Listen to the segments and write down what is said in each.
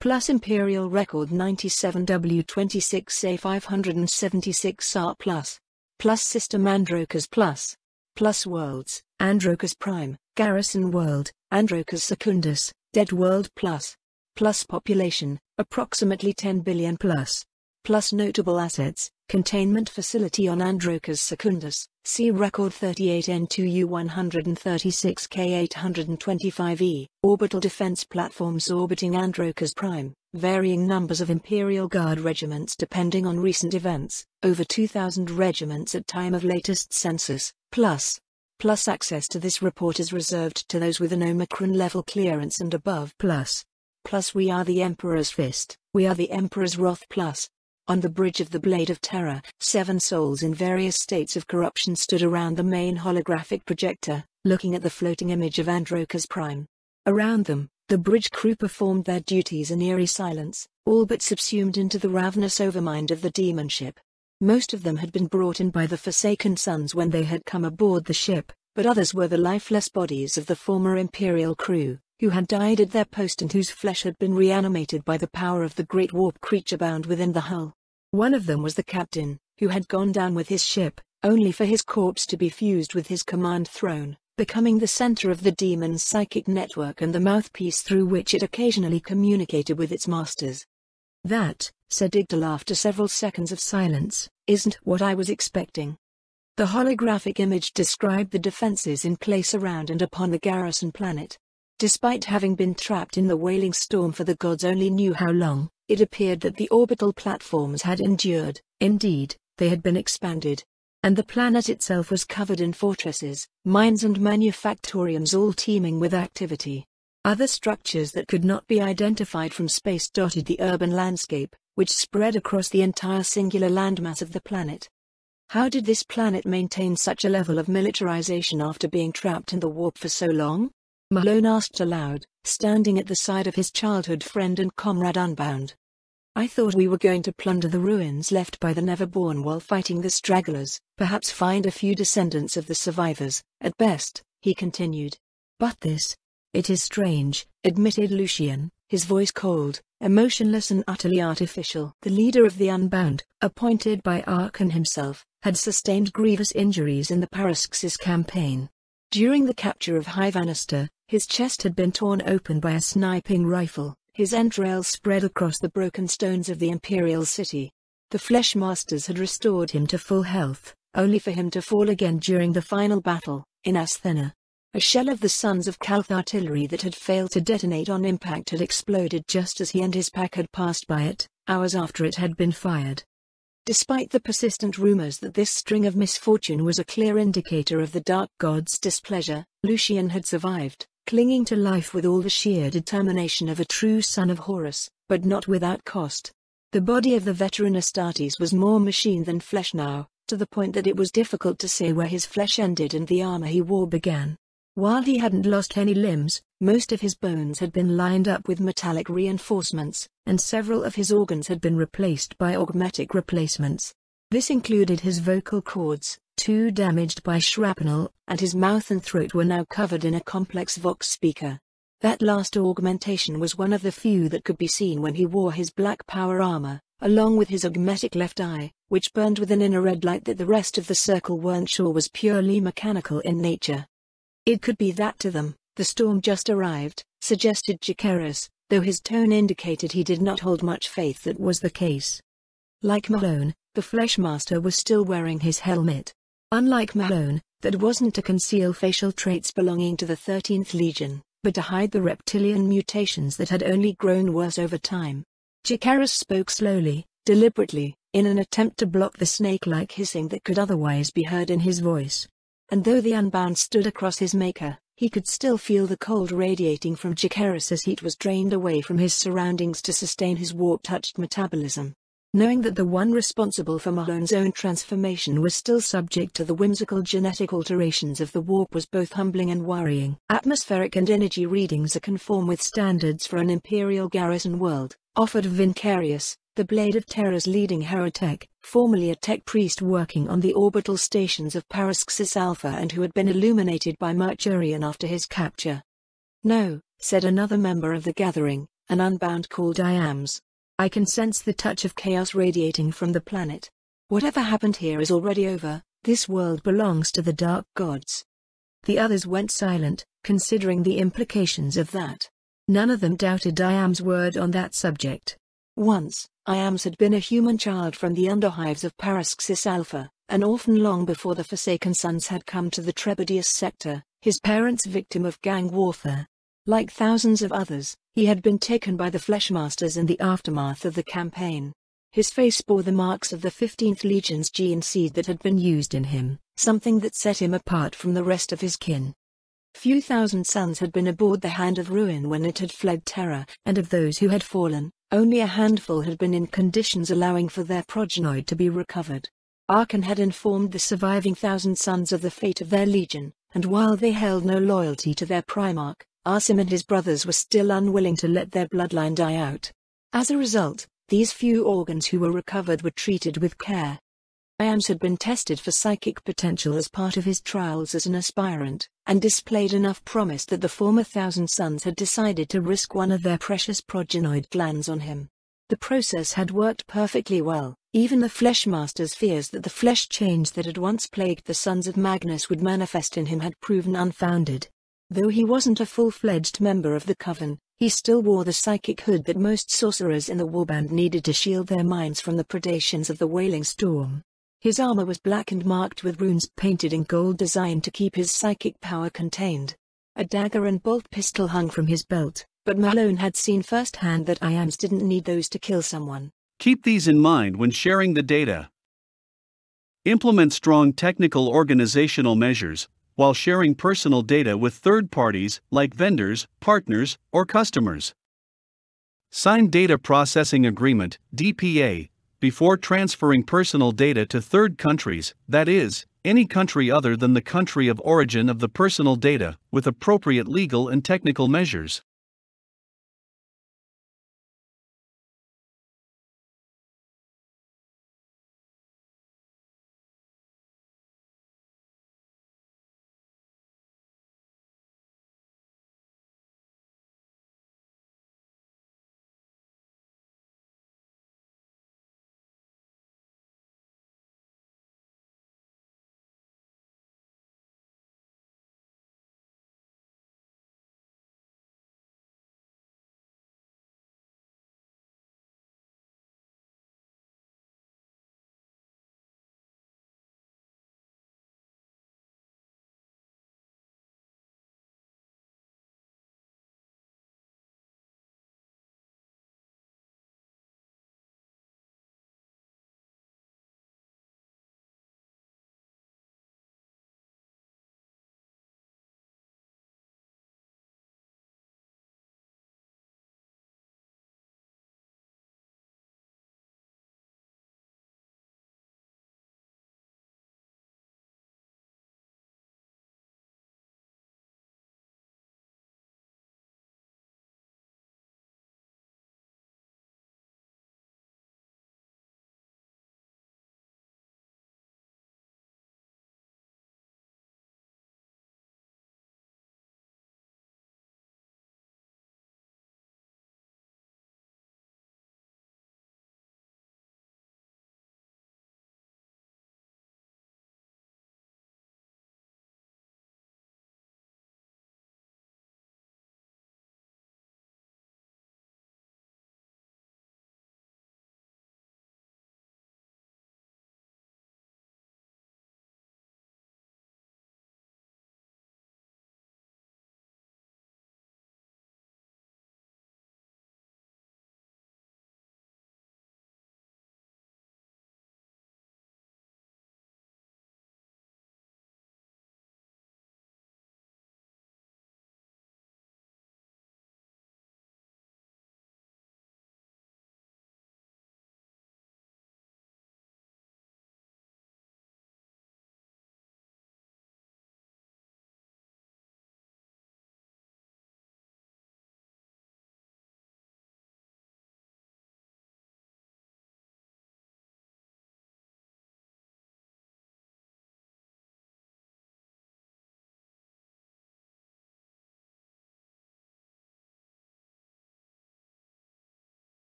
plus Imperial Record 97W26A 576 R plus System Androkas plus Worlds, Androkas Prime, Garrison World, Androkas Secundus, Dead World plus Population, approximately 10 billion plus Notable Assets, Containment Facility on Androkas Secundus, see Record 38N2U136K825E, Orbital Defense Platforms orbiting Androkas Prime, varying numbers of Imperial Guard regiments depending on recent events, over 2,000 regiments at time of latest census, plus access to this report is reserved to those with an Omicron level clearance and above plus we are the Emperor's Fist, we are the Emperor's Wrath plus. On the bridge of the Blade of Terror, 7 souls in various states of corruption stood around the main holographic projector, looking at the floating image of Androkas Prime. Around them, the bridge crew performed their duties in eerie silence, all but subsumed into the ravenous overmind of the demon ship. Most of them had been brought in by the Forsaken Sons when they had come aboard the ship, but others were the lifeless bodies of the former Imperial crew, who had died at their post and whose flesh had been reanimated by the power of the great warp creature bound within the hull. One of them was the captain, who had gone down with his ship, only for his corpse to be fused with his command throne, becoming the center of the demon's psychic network and the mouthpiece through which it occasionally communicated with its masters. "That," said Igdal after several seconds of silence, "isn't what I was expecting." The holographic image described the defenses in place around and upon the garrison planet. Despite having been trapped in the wailing storm for the gods only knew how long, it appeared that the orbital platforms had endured. Indeed, they had been expanded. And the planet itself was covered in fortresses, mines and manufactoriums all teeming with activity. Other structures that could not be identified from space dotted the urban landscape, which spread across the entire singular landmass of the planet. How did this planet maintain such a level of militarization after being trapped in the warp for so long? Malone asked aloud, standing at the side of his childhood friend and comrade Unbound. "I thought we were going to plunder the ruins left by the Neverborn while fighting the stragglers, perhaps find a few descendants of the survivors, at best," he continued. "But it is strange," admitted Lucian, his voice cold, emotionless and utterly artificial. The leader of the Unbound, appointed by Archon himself, had sustained grievous injuries in the Paraxis campaign. During the capture of Hyvanister, his chest had been torn open by a sniping rifle, his entrails spread across the broken stones of the Imperial city. The Flesh Masters had restored him to full health, only for him to fall again during the final battle, in Asthena. A shell of the Sons of Kalth artillery that had failed to detonate on impact had exploded just as he and his pack had passed by it, hours after it had been fired. Despite the persistent rumors that this string of misfortune was a clear indicator of the Dark God's displeasure, Lucian had survived, clinging to life with all the sheer determination of a true son of Horus, but not without cost. The body of the veteran Astartes was more machine than flesh now, to the point that it was difficult to say where his flesh ended and the armor he wore began. While he hadn't lost any limbs, most of his bones had been lined up with metallic reinforcements, and several of his organs had been replaced by augmetic replacements. This included his vocal cords, too damaged by shrapnel, and his mouth and throat were now covered in a complex vox speaker. That last augmentation was one of the few that could be seen when he wore his black power armor, along with his augmetic left eye, which burned with an inner red light that the rest of the circle weren't sure was purely mechanical in nature. "It could be that to them, the storm just arrived," suggested Jacaerus, though his tone indicated he did not hold much faith that was the case. Like Malone, the Fleshmaster was still wearing his helmet. Unlike Malone, that wasn't to conceal facial traits belonging to the 13th Legion, but to hide the reptilian mutations that had only grown worse over time. Jacaerus spoke slowly, deliberately, in an attempt to block the snake-like hissing that could otherwise be heard in his voice. And though the Unbound stood across his maker, he could still feel the cold radiating from Jacaerus as heat was drained away from his surroundings to sustain his warp-touched metabolism. Knowing that the one responsible for Malone's own transformation was still subject to the whimsical genetic alterations of the warp was both humbling and worrying. Atmospheric and energy readings are conform with standards for an Imperial garrison world, offered Vincarius, the Blade of Terror's leading herotech, formerly a tech priest working on the orbital stations of Paraxis Alpha and who had been illuminated by Mercurian after his capture. "No," said another member of the gathering, an unbound called IAMS. I can sense the touch of chaos radiating from the planet. Whatever happened here is already over, this world belongs to the dark gods. The others went silent, considering the implications of that. None of them doubted IAM's word on that subject. Once, IAMS had been a human child from the underhives of Paraxis Alpha, an orphan long before the Forsaken Sons had come to the Trebedius sector, his parents victim of gang warfare. Like thousands of others, he had been taken by the Fleshmasters in the aftermath of the campaign. His face bore the marks of the 15th Legion's gene seed that had been used in him, something that set him apart from the rest of his kin. Few thousand sons had been aboard the Hand of Ruin when it had fled Terra, and of those who had fallen, only a handful had been in conditions allowing for their progenoid to be recovered. Arkan had informed the surviving 1,000 sons of the fate of their legion, and while they held no loyalty to their Primarch, Arsim and his brothers were still unwilling to let their bloodline die out. As a result, these few organs who were recovered were treated with care. IAMS had been tested for psychic potential as part of his trials as an aspirant, and displayed enough promise that the former 1,000 sons had decided to risk one of their precious progenoid glands on him. The process had worked perfectly well. Even the Fleshmaster's fears that the flesh change that had once plagued the sons of Magnus would manifest in him had proven unfounded. Though he wasn't a full-fledged member of the Coven, he still wore the psychic hood that most sorcerers in the Warband needed to shield their minds from the predations of the Wailing Storm. His armor was black and marked with runes painted in gold designed to keep his psychic power contained. A dagger and bolt pistol hung from his belt, but Malone had seen firsthand that IAMS didn't need those to kill someone. Keep these in mind when sharing the data. Implement strong technical organizational measures while sharing personal data with third parties like vendors, partners, or customers. Sign Data Processing Agreement (DPA) before transferring personal data to third countries, that is, any country other than the country of origin of the personal data, with appropriate legal and technical measures.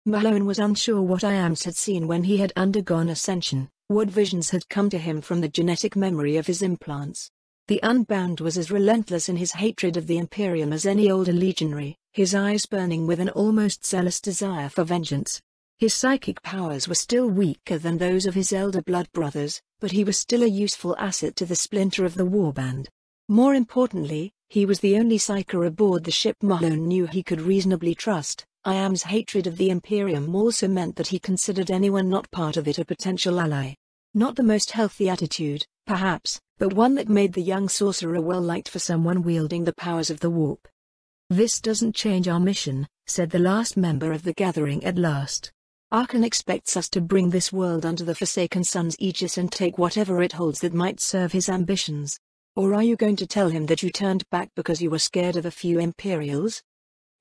Malone was unsure what Iams had seen when he had undergone ascension, what visions had come to him from the genetic memory of his implants. The Unbound was as relentless in his hatred of the Imperium as any older legionary, his eyes burning with an almost zealous desire for vengeance. His psychic powers were still weaker than those of his elder blood brothers, but he was still a useful asset to the splinter of the Warband. More importantly, he was the only psyker aboard the ship Malone knew he could reasonably trust. Iam's hatred of the Imperium also meant that he considered anyone not part of it a potential ally. Not the most healthy attitude, perhaps, but one that made the young sorcerer well liked for someone wielding the powers of the warp. "This doesn't change our mission," said the last member of the gathering at last. "Archon expects us to bring this world under the Forsaken Sun's aegis and take whatever it holds that might serve his ambitions. Or are you going to tell him that you turned back because you were scared of a few Imperials?"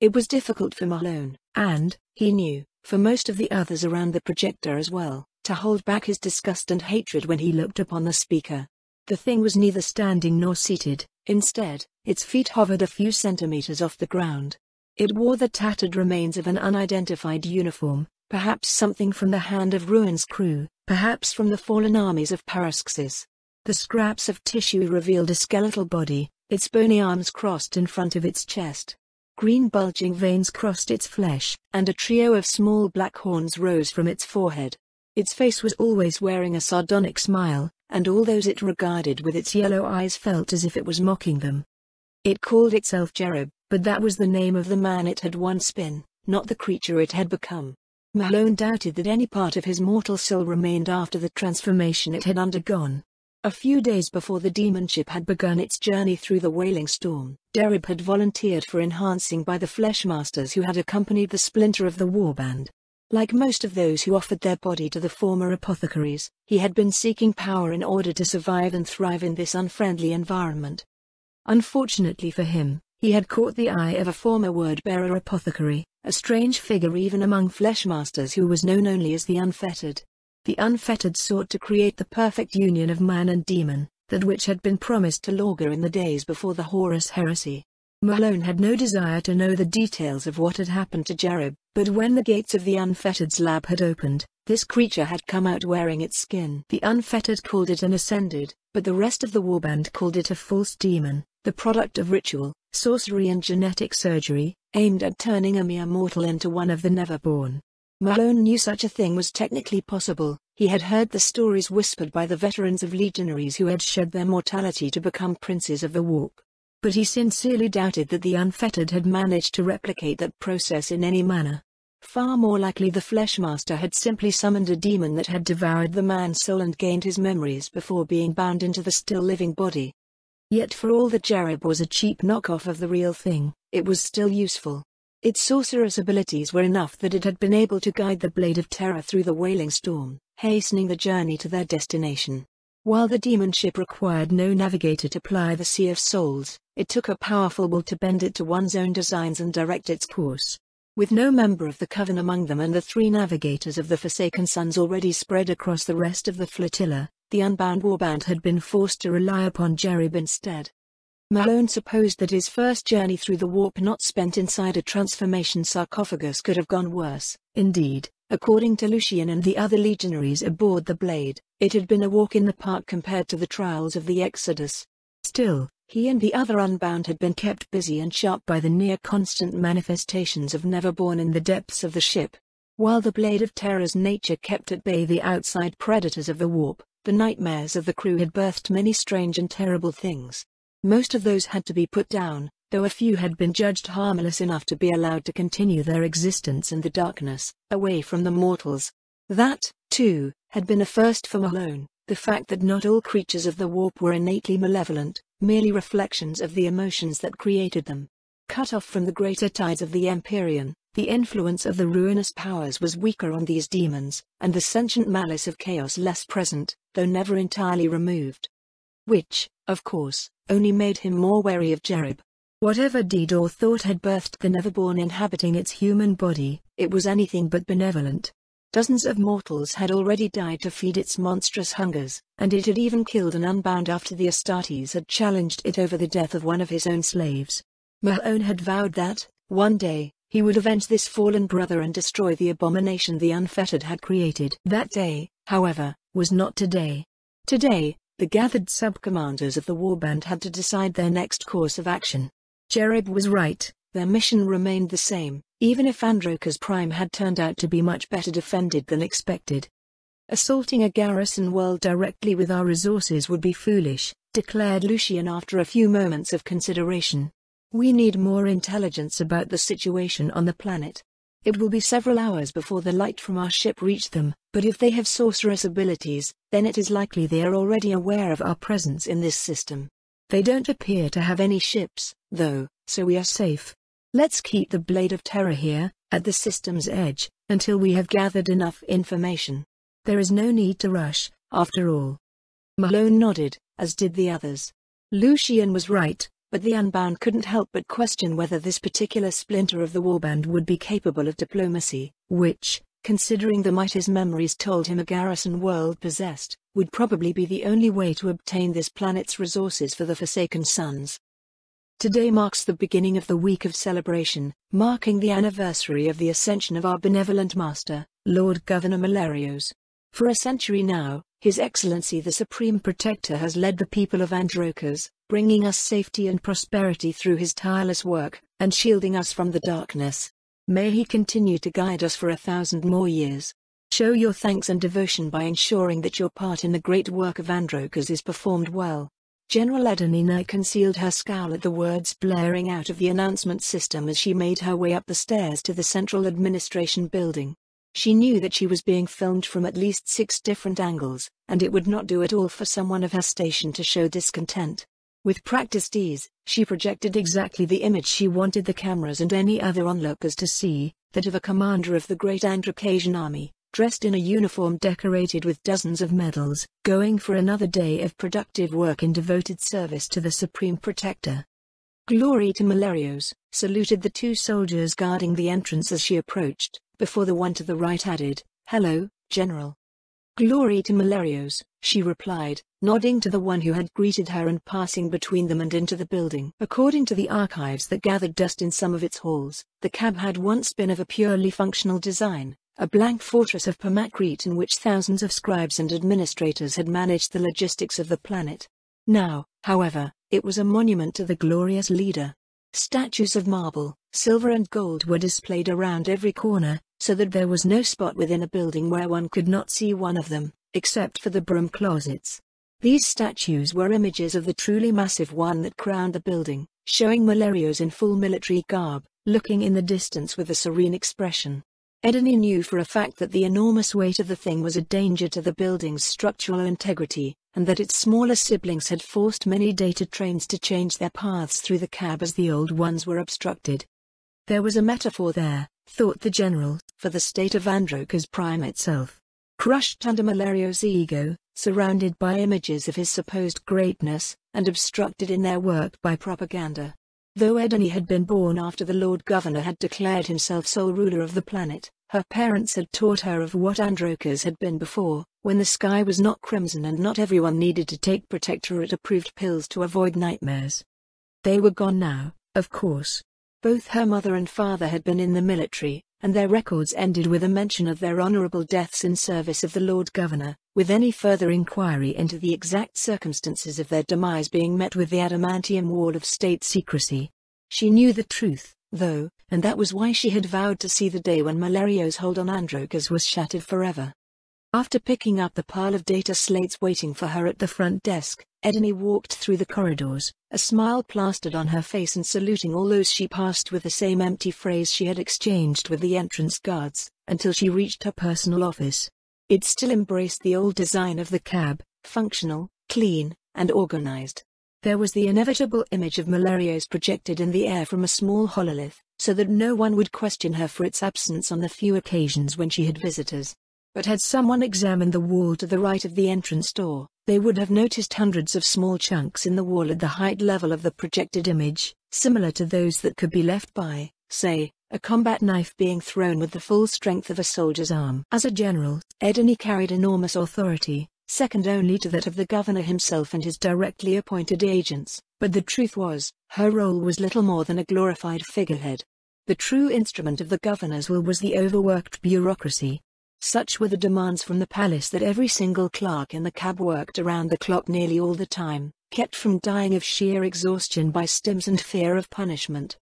It was difficult for Malone, and, he knew, for most of the others around the projector as well, to hold back his disgust and hatred when he looked upon the speaker. The thing was neither standing nor seated, instead, its feet hovered a few centimeters off the ground. It wore the tattered remains of an unidentified uniform, perhaps something from the Hand of Ruin's crew, perhaps from the fallen armies of Paraxis. The scraps of tissue revealed a skeletal body, its bony arms crossed in front of its chest. Green bulging veins crossed its flesh, and a trio of small black horns rose from its forehead. Its face was always wearing a sardonic smile, and all those it regarded with its yellow eyes felt as if it was mocking them. It called itself Jereb, but that was the name of the man it had once been, not the creature it had become. Malone doubted that any part of his mortal soul remained after the transformation it had undergone. A few days before the demon ship had begun its journey through the Wailing Storm, Jereb had volunteered for enhancing by the Fleshmasters who had accompanied the splinter of the Warband. Like most of those who offered their body to the former apothecaries, he had been seeking power in order to survive and thrive in this unfriendly environment. Unfortunately for him, he had caught the eye of a former word-bearer apothecary, a strange figure even among Fleshmasters who was known only as the Unfettered. The Unfettered sought to create the perfect union of man and demon, that which had been promised to Lorga in the days before the Horus heresy. Malone had no desire to know the details of what had happened to Jereb, but when the gates of the Unfettered's lab had opened, this creature had come out wearing its skin. The Unfettered called it an Ascended, but the rest of the Warband called it a false demon, the product of ritual, sorcery and genetic surgery, aimed at turning a mere mortal into one of the Neverborn. Malone knew such a thing was technically possible. He had heard the stories whispered by the veterans of legionaries who had shed their mortality to become princes of the warp. But he sincerely doubted that the Unfettered had managed to replicate that process in any manner. Far more likely the Fleshmaster had simply summoned a demon that had devoured the man's soul and gained his memories before being bound into the still-living body. Yet for all that Jereb was a cheap knockoff of the real thing, it was still useful. Its sorcerous abilities were enough that it had been able to guide the Blade of Terror through the Wailing Storm, hastening the journey to their destination. While the demon ship required no navigator to ply the Sea of Souls, it took a powerful will to bend it to one's own designs and direct its course. With no member of the Coven among them and the 3 navigators of the Forsaken Suns already spread across the rest of the flotilla, the Unbound Warband had been forced to rely upon Jereb instead. Malone supposed that his first journey through the warp not spent inside a transformation sarcophagus could have gone worse. Indeed, according to Lucian and the other legionaries aboard the Blade, it had been a walk in the park compared to the trials of the Exodus. Still, he and the other Unbound had been kept busy and sharp by the near-constant manifestations of Neverborn in the depths of the ship. While the Blade of Terror's nature kept at bay the outside predators of the warp, the nightmares of the crew had birthed many strange and terrible things. Most of those had to be put down, though a few had been judged harmless enough to be allowed to continue their existence in the darkness, away from the mortals. That, too, had been a first for Malone, the fact that not all creatures of the warp were innately malevolent, merely reflections of the emotions that created them. Cut off from the greater tides of the Empyrean, the influence of the ruinous powers was weaker on these demons, and the sentient malice of chaos less present, though never entirely removed. Which, of course, only made him more wary of Jereb. Whatever deed or thought had birthed the Neverborn inhabiting its human body, it was anything but benevolent. Dozens of mortals had already died to feed its monstrous hungers, and it had even killed an Unbound after the Astartes had challenged it over the death of one of his own slaves. Malone had vowed that, one day, He would avenge this fallen brother and destroy the abomination the Unfettered had created. That day, however, was not today. Today, the gathered sub-commanders of the Warband had to decide their next course of action. Jereb was right, their mission remained the same, even if Androka's Prime had turned out to be much better defended than expected. Assaulting a garrison world directly with our resources would be foolish, declared Lucian after a few moments of consideration. We need more intelligence about the situation on the planet. It will be several hours before the light from our ship reach them, but if they have sorceress abilities, then it is likely they are already aware of our presence in this system. They don't appear to have any ships, though, so we are safe. Let's keep the Blade of Terror here, at the system's edge, until we have gathered enough information. There is no need to rush, after all. Malone nodded, as did the others. Lucian was right, but the Unbound couldn't help but question whether this particular splinter of the Warband would be capable of diplomacy, which, considering the might his memories told him a garrison world possessed, would probably be the only way to obtain this planet's resources for the Forsaken Sons. Today marks the beginning of the week of celebration, marking the anniversary of the ascension of our benevolent master, Lord Governor Malarios. For a century now, His Excellency the Supreme Protector has led the people of Androkas, bringing us safety and prosperity through his tireless work, and shielding us from the darkness. May he continue to guide us for 1,000 more years. Show your thanks and devotion by ensuring that your part in the great work of Androkas is performed well. General Edenina concealed her scowl at the words blaring out of the announcement system as she made her way up the stairs to the Central Administration building. She knew that she was being filmed from at least 6 different angles, and it would not do at all for someone of her station to show discontent. With practiced ease, she projected exactly the image she wanted the cameras and any other onlookers to see, that of a commander of the great Androcasian army, dressed in a uniform decorated with dozens of medals, going for another day of productive work in devoted service to the Supreme Protector. Glory to Malarios, saluted the 2 soldiers guarding the entrance as she approached, before the one to the right added, "Hello, General." "Glory to Malarios," she replied, nodding to the one who had greeted her and passing between them and into the building. According to the archives that gathered dust in some of its halls, the cab had once been of a purely functional design, a blank fortress of permacrete in which thousands of scribes and administrators had managed the logistics of the planet. Now, however, it was a monument to the glorious leader. Statues of marble, silver and gold were displayed around every corner, so that there was no spot within a building where one could not see one of them, except for the broom closets. These statues were images of the truly massive one that crowned the building, showing Malarios in full military garb, looking in the distance with a serene expression. Edeni knew for a fact that the enormous weight of the thing was a danger to the building's structural integrity, and that its smaller siblings had forced many data trains to change their paths through the cab as the old ones were obstructed. There was a metaphor there, thought the general, for the state of Androka's Prime itself. Crushed under Malarios' ego, surrounded by images of his supposed greatness, and obstructed in their work by propaganda. Though Edeni had been born after the Lord Governor had declared himself sole ruler of the planet, her parents had taught her of what Androkas had been before, when the sky was not crimson and not everyone needed to take Protectorate-approved pills to avoid nightmares. They were gone now, of course. Both her mother and father had been in the military, and their records ended with a mention of their honorable deaths in service of the Lord Governor, with any further inquiry into the exact circumstances of their demise being met with the adamantium wall of state secrecy. She knew the truth, though, and that was why she had vowed to see the day when Malarios' hold on Androkas was shattered forever. After picking up the pile of data slates waiting for her at the front desk, Edeni walked through the corridors, a smile plastered on her face and saluting all those she passed with the same empty phrase she had exchanged with the entrance guards, until she reached her personal office. It still embraced the old design of the cab, functional, clean, and organized. There was the inevitable image of Malarios projected in the air from a small hololith, so that no one would question her for its absence on the few occasions when she had visitors. But had someone examined the wall to the right of the entrance door, they would have noticed hundreds of small chunks in the wall at the height level of the projected image, similar to those that could be left by, say, a combat knife being thrown with the full strength of a soldier's arm. As a general, Edeni carried enormous authority, second only to that of the governor himself and his directly appointed agents, but the truth was, her role was little more than a glorified figurehead. The true instrument of the governor's will was the overworked bureaucracy. Such were the demands from the palace that every single clerk in the cab worked around the clock nearly all the time, kept from dying of sheer exhaustion by stims and fear of punishment.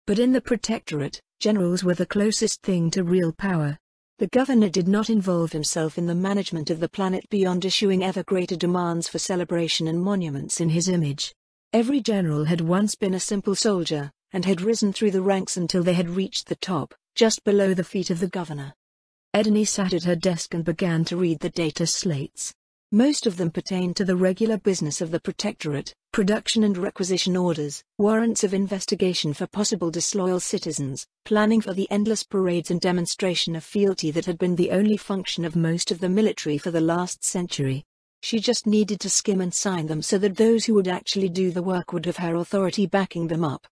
But in the Protectorate, generals were the closest thing to real power. The governor did not involve himself in the management of the planet beyond issuing ever greater demands for celebration and monuments in his image. Every general had once been a simple soldier, and had risen through the ranks until they had reached the top, just below the feet of the governor. Edney sat at her desk and began to read the data slates. Most of them pertained to the regular business of the Protectorate, production and requisition orders, warrants of investigation for possible disloyal citizens, planning for the endless parades and demonstration of fealty that had been the only function of most of the military for the last century. She just needed to skim and sign them so that those who would actually do the work would have her authority backing them up.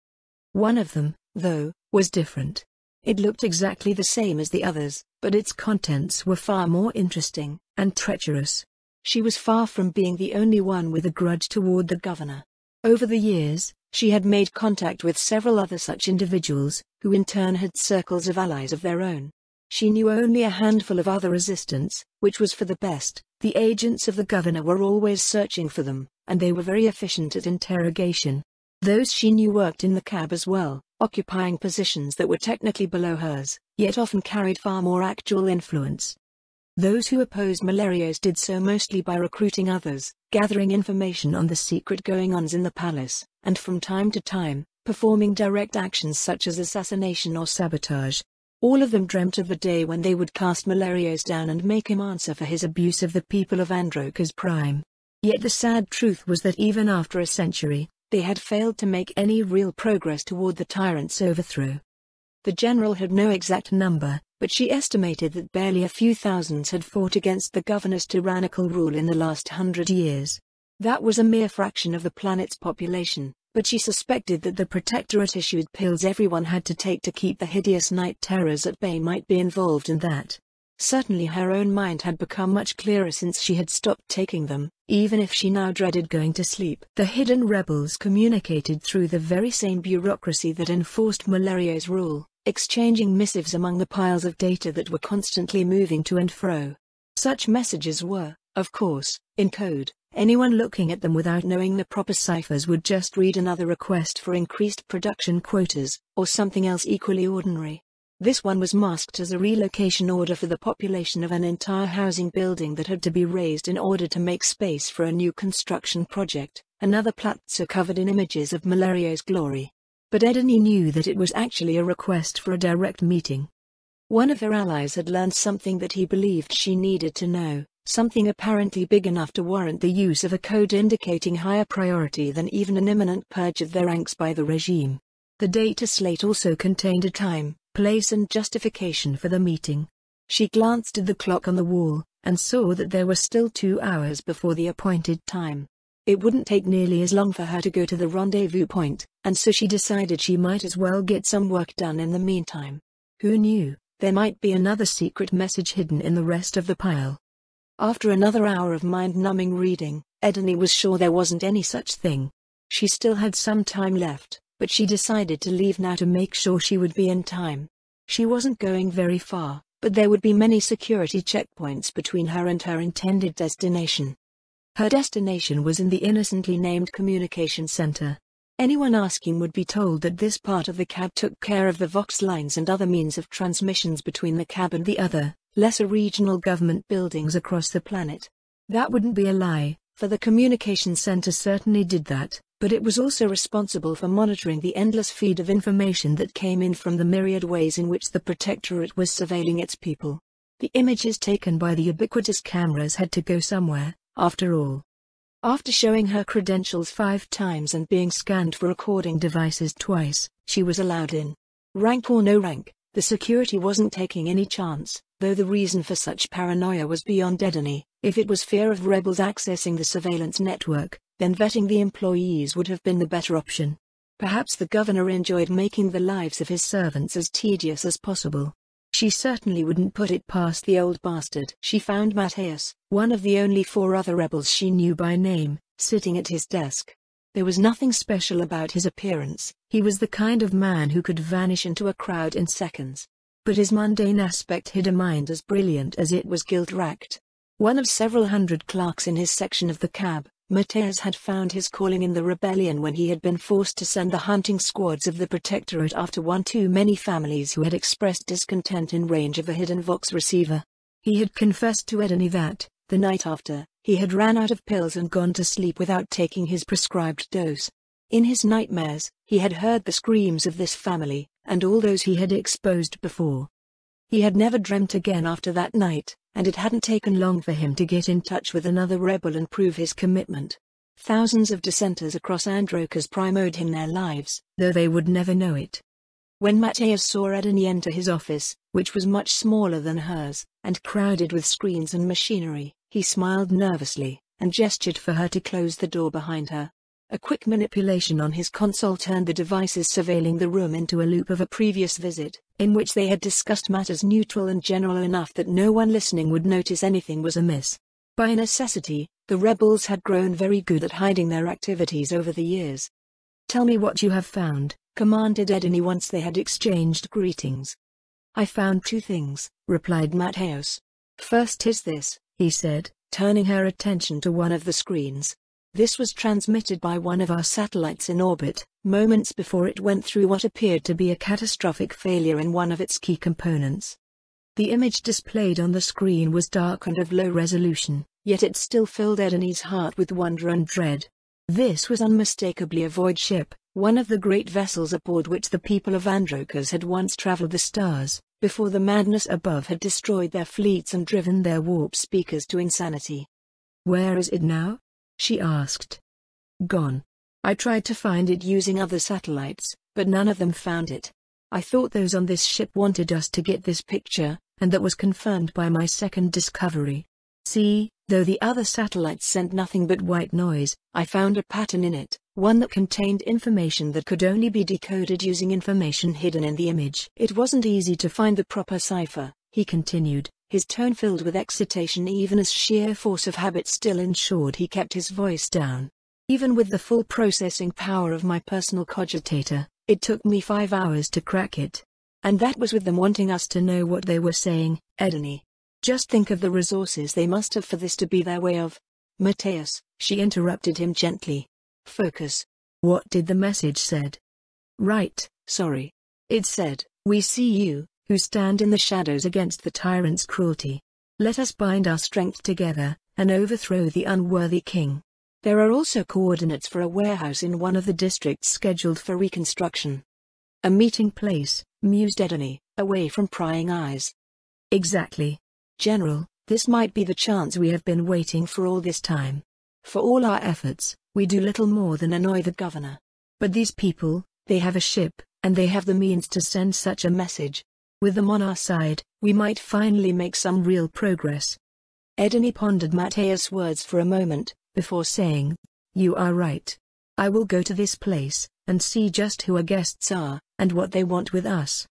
One of them, though, was different. It looked exactly the same as the others, but its contents were far more interesting and treacherous. She was far from being the only one with a grudge toward the governor. Over the years, she had made contact with several other such individuals, who in turn had circles of allies of their own. She knew only a handful of other resistance, which was for the best. The agents of the governor were always searching for them, and they were very efficient at interrogation. Those she knew worked in the cab as well, occupying positions that were technically below hers, yet often carried far more actual influence. Those who opposed Malerios did so mostly by recruiting others, gathering information on the secret goings-on in the palace, and from time to time, performing direct actions such as assassination or sabotage. All of them dreamt of the day when they would cast Malerios down and make him answer for his abuse of the people of Androkas Prime. Yet the sad truth was that even after a century, they had failed to make any real progress toward the tyrant's overthrow. The general had no exact number, but she estimated that barely a few thousands had fought against the governor's tyrannical rule in the last 100 years. That was a mere fraction of the planet's population, but she suspected that the Protectorate-issued pills everyone had to take to keep the hideous night terrors at bay might be involved in that. Certainly her own mind had become much clearer since she had stopped taking them, even if she now dreaded going to sleep. The hidden rebels communicated through the very same bureaucracy that enforced Malerios' rule, exchanging missives among the piles of data that were constantly moving to and fro. Such messages were, of course, in code. Anyone looking at them without knowing the proper ciphers would just read another request for increased production quotas, or something else equally ordinary. This one was masked as a relocation order for the population of an entire housing building that had to be raised in order to make space for a new construction project, another plaza covered in images of Malerios' glory. But Edney knew that it was actually a request for a direct meeting. One of her allies had learned something that he believed she needed to know, something apparently big enough to warrant the use of a code indicating higher priority than even an imminent purge of their ranks by the regime. The data slate also contained a time, place and justification for the meeting. She glanced at the clock on the wall, and saw that there were still 2 hours before the appointed time. It wouldn't take nearly as long for her to go to the rendezvous point, and so she decided she might as well get some work done in the meantime. Who knew, there might be another secret message hidden in the rest of the pile. After another hour of mind-numbing reading, Edney was sure there wasn't any such thing. She still had some time left, but she decided to leave now to make sure she would be in time. She wasn't going very far, but there would be many security checkpoints between her and her intended destination. Her destination was in the innocently named communication center. Anyone asking would be told that this part of the cab took care of the Vox lines and other means of transmissions between the cab and the other, lesser regional government buildings across the planet. That wouldn't be a lie, for the communication center certainly did that, but it was also responsible for monitoring the endless feed of information that came in from the myriad ways in which the Protectorate was surveilling its people. The images taken by the ubiquitous cameras had to go somewhere, after all. After showing her credentials 5 times and being scanned for recording devices twice, she was allowed in. Rank or no rank, the security wasn't taking any chance, though the reason for such paranoia was beyond Edney. If it was fear of rebels accessing the surveillance network, then vetting the employees would have been the better option. Perhaps the governor enjoyed making the lives of his servants as tedious as possible. She certainly wouldn't put it past the old bastard. She found Matthias, one of the only 4 other rebels she knew by name, sitting at his desk. There was nothing special about his appearance. He was the kind of man who could vanish into a crowd in seconds. But his mundane aspect hid a mind as brilliant as it was guilt-racked. One of several hundred clerks in his section of the cab, Matthias had found his calling in the rebellion when he had been forced to send the hunting squads of the Protectorate after one too many families who had expressed discontent in range of a hidden Vox receiver. He had confessed to Edney that, the night after, he had ran out of pills and gone to sleep without taking his prescribed dose. In his nightmares, he had heard the screams of this family, and all those he had exposed before. He had never dreamt again after that night, and it hadn't taken long for him to get in touch with another rebel and prove his commitment. Thousands of dissenters across Androkas Prime owed him their lives, though they would never know it. When Matthias saw Edney enter his office, which was much smaller than hers, and crowded with screens and machinery, he smiled nervously, and gestured for her to close the door behind her. A quick manipulation on his console turned the devices surveilling the room into a loop of a previous visit, in which they had discussed matters neutral and general enough that no one listening would notice anything was amiss. By necessity, the rebels had grown very good at hiding their activities over the years. "Tell me what you have found," commanded Edney once they had exchanged greetings. "I found two things," replied Matthias. "First is this," he said, turning her attention to one of the screens. "This was transmitted by one of our satellites in orbit, moments before it went through what appeared to be a catastrophic failure in one of its key components." The image displayed on the screen was dark and of low resolution, yet it still filled Edney's heart with wonder and dread. This was unmistakably a void ship, one of the great vessels aboard which the people of Androkas had once traveled the stars, before the madness above had destroyed their fleets and driven their warp speakers to insanity. "Where is it now?" she asked. "Gone. I tried to find it using other satellites, but none of them found it. I thought those on this ship wanted us to get this picture, and that was confirmed by my second discovery. See, though the other satellites sent nothing but white noise, I found a pattern in it, one that contained information that could only be decoded using information hidden in the image." "It wasn't easy to find the proper cipher," he continued, his tone filled with excitation even as sheer force of habit still ensured he kept his voice down. "Even with the full processing power of my personal cogitator, it took me 5 hours to crack it. And that was with them wanting us to know what they were saying, Edney. Just think of the resources they must have for this to be their way of—" "Matthias," she interrupted him gently. "Focus. What did the message said?" "Right, sorry. It said, 'We see you, who stand in the shadows against the tyrant's cruelty. Let us bind our strength together, and overthrow the unworthy king.' There are also coordinates for a warehouse in one of the districts scheduled for reconstruction." "A meeting place," mused Edney, away from prying eyes. "Exactly. General, this might be the chance we have been waiting for all this time. For all our efforts, we do little more than annoy the governor. But these people, they have a ship, and they have the means to send such a message. With them on our side, we might finally make some real progress." Edney pondered Matthias' words for a moment, before saying, "You are right. I will go to this place, and see just who our guests are, and what they want with us."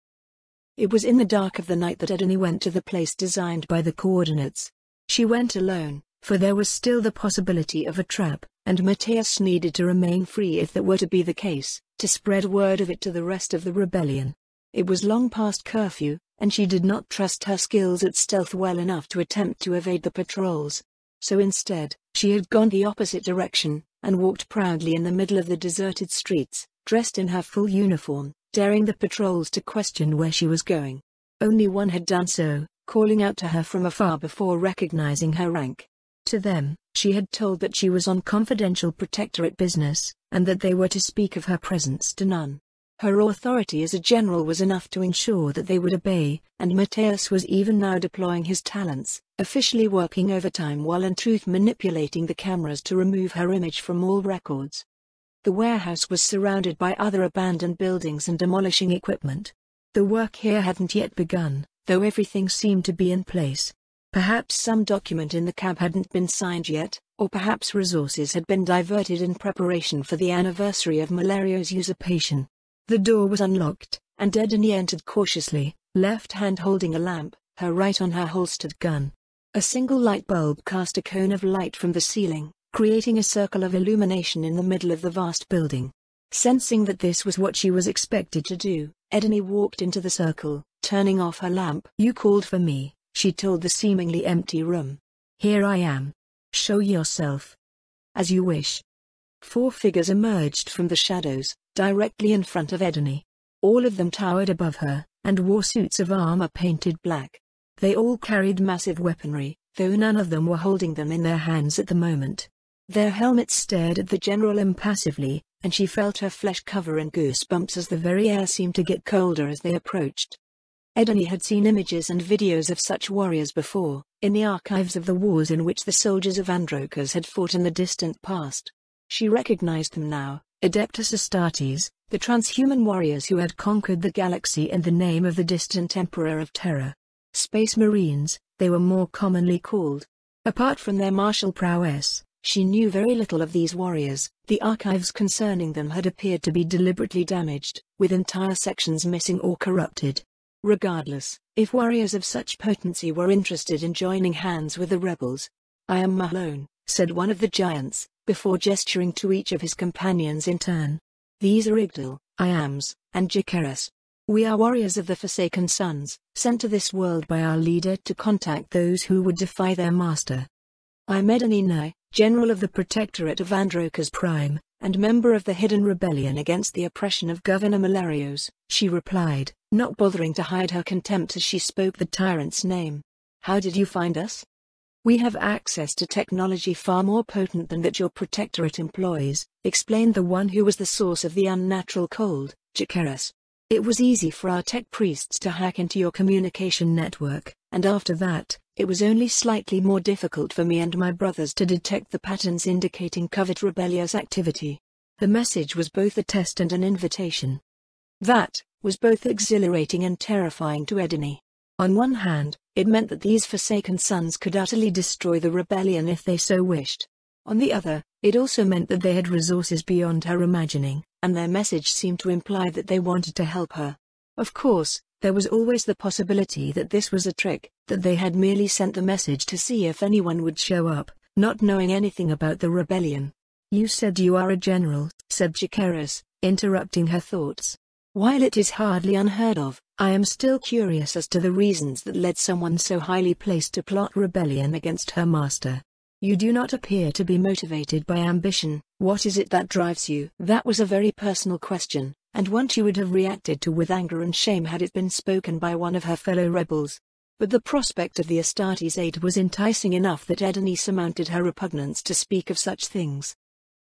It was in the dark of the night that Edney went to the place designed by the coordinates. She went alone, for there was still the possibility of a trap, and Matthias needed to remain free if that were to be the case, to spread word of it to the rest of the rebellion. It was long past curfew, and she did not trust her skills at stealth well enough to attempt to evade the patrols. So instead, she had gone the opposite direction, and walked proudly in the middle of the deserted streets, dressed in her full uniform, daring the patrols to question where she was going. Only one had done so, calling out to her from afar before recognizing her rank. To them, she had told that she was on confidential protectorate business, and that they were to speak of her presence to none. Her authority as a general was enough to ensure that they would obey, and Matthias was even now deploying his talents, officially working overtime while in truth manipulating the cameras to remove her image from all records. The warehouse was surrounded by other abandoned buildings and demolishing equipment. The work here hadn't yet begun, though everything seemed to be in place. Perhaps some document in the cab hadn't been signed yet, or perhaps resources had been diverted in preparation for the anniversary of Malario's usurpation. The door was unlocked, and Edney entered cautiously, left hand holding a lamp, her right on her holstered gun. A single light bulb cast a cone of light from the ceiling, creating a circle of illumination in the middle of the vast building. Sensing that this was what she was expected to do, Edney walked into the circle, turning off her lamp. "You called for me," she told the seemingly empty room. "Here I am. Show yourself." "As you wish." 4 figures emerged from the shadows, directly in front of Edney. All of them towered above her, and wore suits of armor painted black. They all carried massive weaponry, though none of them were holding them in their hands at the moment. Their helmets stared at the general impassively, and she felt her flesh cover in goosebumps as the very air seemed to get colder as they approached. Edney had seen images and videos of such warriors before, in the archives of the wars in which the soldiers of Androkas had fought in the distant past. She recognized them now: Adeptus Astartes, the transhuman warriors who had conquered the galaxy in the name of the distant Emperor of Terra. Space Marines, they were more commonly called. Apart from their martial prowess, she knew very little of these warriors. The archives concerning them had appeared to be deliberately damaged, with entire sections missing or corrupted. Regardless, if warriors of such potency were interested in joining hands with the rebels. "I am Mahlon," said one of the giants, before gesturing to each of his companions in turn. "These are Igdal, Iams, and Jacaerus. We are warriors of the Forsaken Sons, sent to this world by our leader to contact those who would defy their master. I am Edney Nye, General of the Protectorate of Androkas Prime, and member of the hidden rebellion against the oppression of Governor Malarios," she replied, not bothering to hide her contempt as she spoke the tyrant's name. "How did you find us?" "We have access to technology far more potent than that your protectorate employs," explained the one who was the source of the unnatural cold, Jacaerus. "It was easy for our tech priests to hack into your communication network, and after that, it was only slightly more difficult for me and my brothers to detect the patterns indicating covert rebellious activity." The message was both a test and an invitation. That was both exhilarating and terrifying to Edney. On one hand, it meant that these Forsaken Sons could utterly destroy the rebellion if they so wished. On the other, it also meant that they had resources beyond her imagining, and their message seemed to imply that they wanted to help her. Of course, there was always the possibility that this was a trick, that they had merely sent the message to see if anyone would show up, not knowing anything about the rebellion. "You said you are a general," said Jacaerus, interrupting her thoughts. "While it is hardly unheard of, I am still curious as to the reasons that led someone so highly placed to plot rebellion against her master. You do not appear to be motivated by ambition. What is it that drives you?" That was a very personal question, and one she would have reacted to with anger and shame had it been spoken by one of her fellow rebels. But the prospect of the Astartes aid was enticing enough that Edney surmounted her repugnance to speak of such things.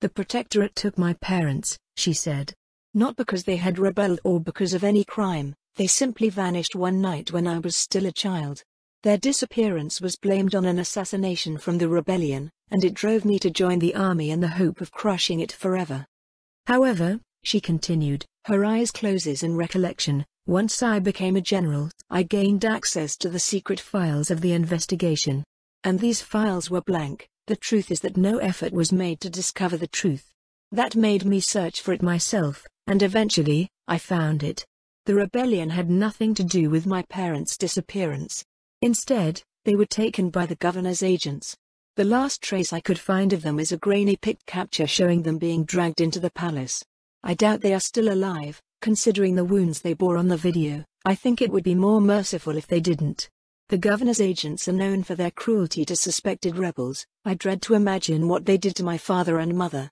"The Protectorate took my parents," she said. "Not because they had rebelled or because of any crime, they simply vanished one night when I was still a child. Their disappearance was blamed on an assassination from the rebellion, and it drove me to join the army in the hope of crushing it forever. However," she continued, her eyes closes in recollection, "once I became a general, I gained access to the secret files of the investigation. And these files were blank. The truth is that no effort was made to discover the truth. That made me search for it myself, and eventually, I found it. The rebellion had nothing to do with my parents' disappearance. Instead, they were taken by the governor's agents. The last trace I could find of them is a grainy picked capture showing them being dragged into the palace. I doubt they are still alive, considering the wounds they bore on the video. I think it would be more merciful if they didn't. The governor's agents are known for their cruelty to suspected rebels. I dread to imagine what they did to my father and mother.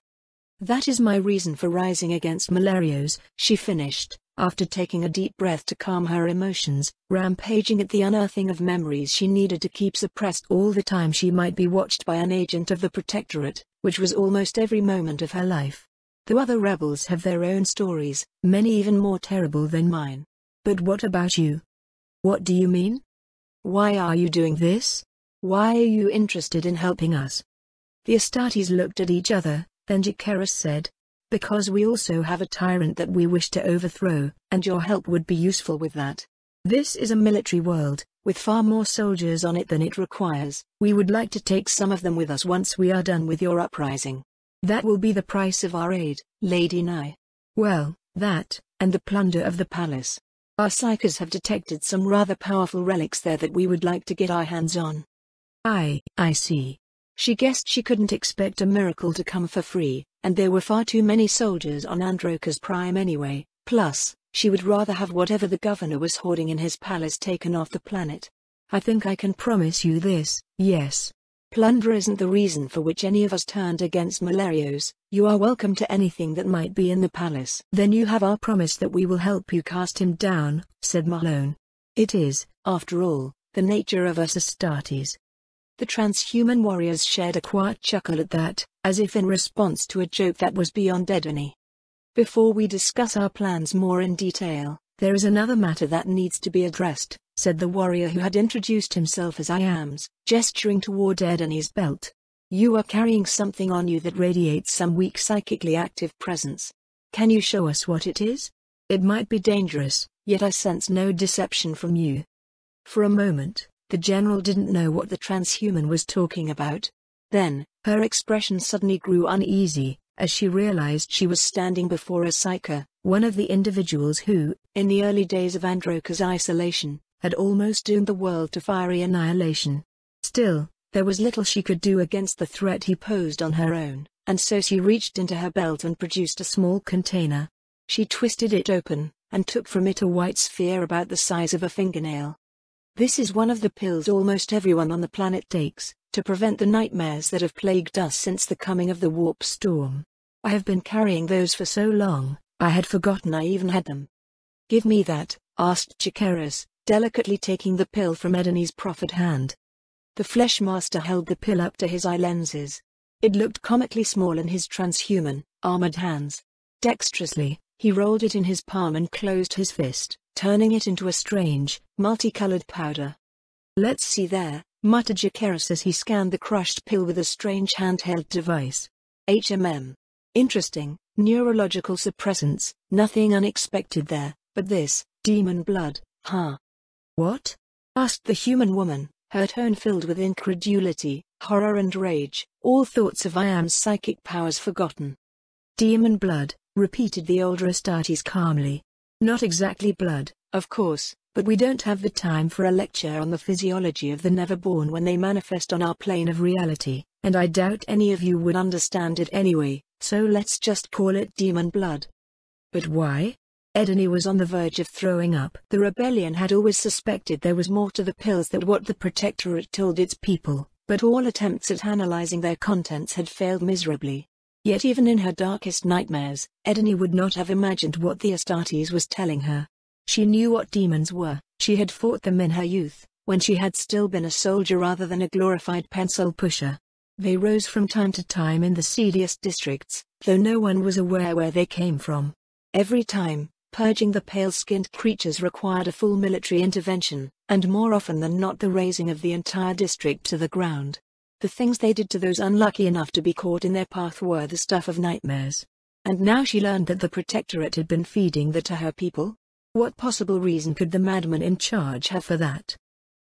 That is my reason for rising against Malarios," she finished, after taking a deep breath to calm her emotions, rampaging at the unearthing of memories she needed to keep suppressed all the time she might be watched by an agent of the Protectorate, which was almost every moment of her life. "The other rebels have their own stories, many even more terrible than mine. But what about you? What do you mean? Why are you doing this? Why are you interested in helping us?" The Astartes looked at each other, then Jacaerus said, "Because we also have a tyrant that we wish to overthrow, and your help would be useful with that. This is a military world, with far more soldiers on it than it requires. We would like to take some of them with us once we are done with your uprising. That will be the price of our aid, Lady Nye." "Well, that, and the plunder of the palace. Our psychers have detected some rather powerful relics there that we would like to get our hands on." I see. She guessed she couldn't expect a miracle to come for free, and there were far too many soldiers on Androkas Prime anyway. Plus, she would rather have whatever the governor was hoarding in his palace taken off the planet. I think I can promise you this, yes. Plunder isn't the reason for which any of us turned against Malarios. You are welcome to anything that might be in the palace. Then you have our promise that we will help you cast him down, said Malone. It is, after all, the nature of us Astartes. The transhuman warriors shared a quiet chuckle at that, as if in response to a joke that was beyond Edony. Before we discuss our plans more in detail, there is another matter that needs to be addressed, said the warrior who had introduced himself as Iams, gesturing toward Edony's belt. You are carrying something on you that radiates some weak psychically active presence. Can you show us what it is? It might be dangerous, yet I sense no deception from you. For a moment, the general didn't know what the transhuman was talking about. Then, her expression suddenly grew uneasy, as she realized she was standing before a psyker, one of the individuals who, in the early days of Androka's isolation, had almost doomed the world to fiery annihilation. Still, there was little she could do against the threat he posed on her own, and so she reached into her belt and produced a small container. She twisted it open, and took from it a white sphere about the size of a fingernail. This is one of the pills almost everyone on the planet takes, to prevent the nightmares that have plagued us since the coming of the warp storm. I have been carrying those for so long, I had forgotten I even had them. Give me that, asked Chikeras, delicately taking the pill from Edony's proffered hand. The Fleshmaster held the pill up to his eye lenses. It looked comically small in his transhuman, armored hands. Dexterously, he rolled it in his palm and closed his fist, turning it into a strange, multicolored powder. Let's see there, muttered Chikeras as he scanned the crushed pill with a strange handheld device. Interesting, neurological suppressants, nothing unexpected there, but this, demon blood, huh? What? Asked the human woman, her tone filled with incredulity, horror and rage, all thoughts of Iam's psychic powers forgotten. Demon blood, repeated the older Astartes calmly. Not exactly blood, of course, but we don't have the time for a lecture on the physiology of the never-born when they manifest on our plane of reality, and I doubt any of you would understand it anyway, so let's just call it demon blood. But why? Edony was on the verge of throwing up. The rebellion had always suspected there was more to the pills than what the Protectorate told its people, but all attempts at analyzing their contents had failed miserably. Yet even in her darkest nightmares, Edony would not have imagined what the Astartes was telling her. She knew what demons were. She had fought them in her youth, when she had still been a soldier rather than a glorified pencil pusher. They rose from time to time in the seediest districts, though no one was aware where they came from. Every time, purging the pale-skinned creatures required a full military intervention, and more often than not the razing of the entire district to the ground. The things they did to those unlucky enough to be caught in their path were the stuff of nightmares. And now she learned that the Protectorate had been feeding that to her people? What possible reason could the madman in charge have for that?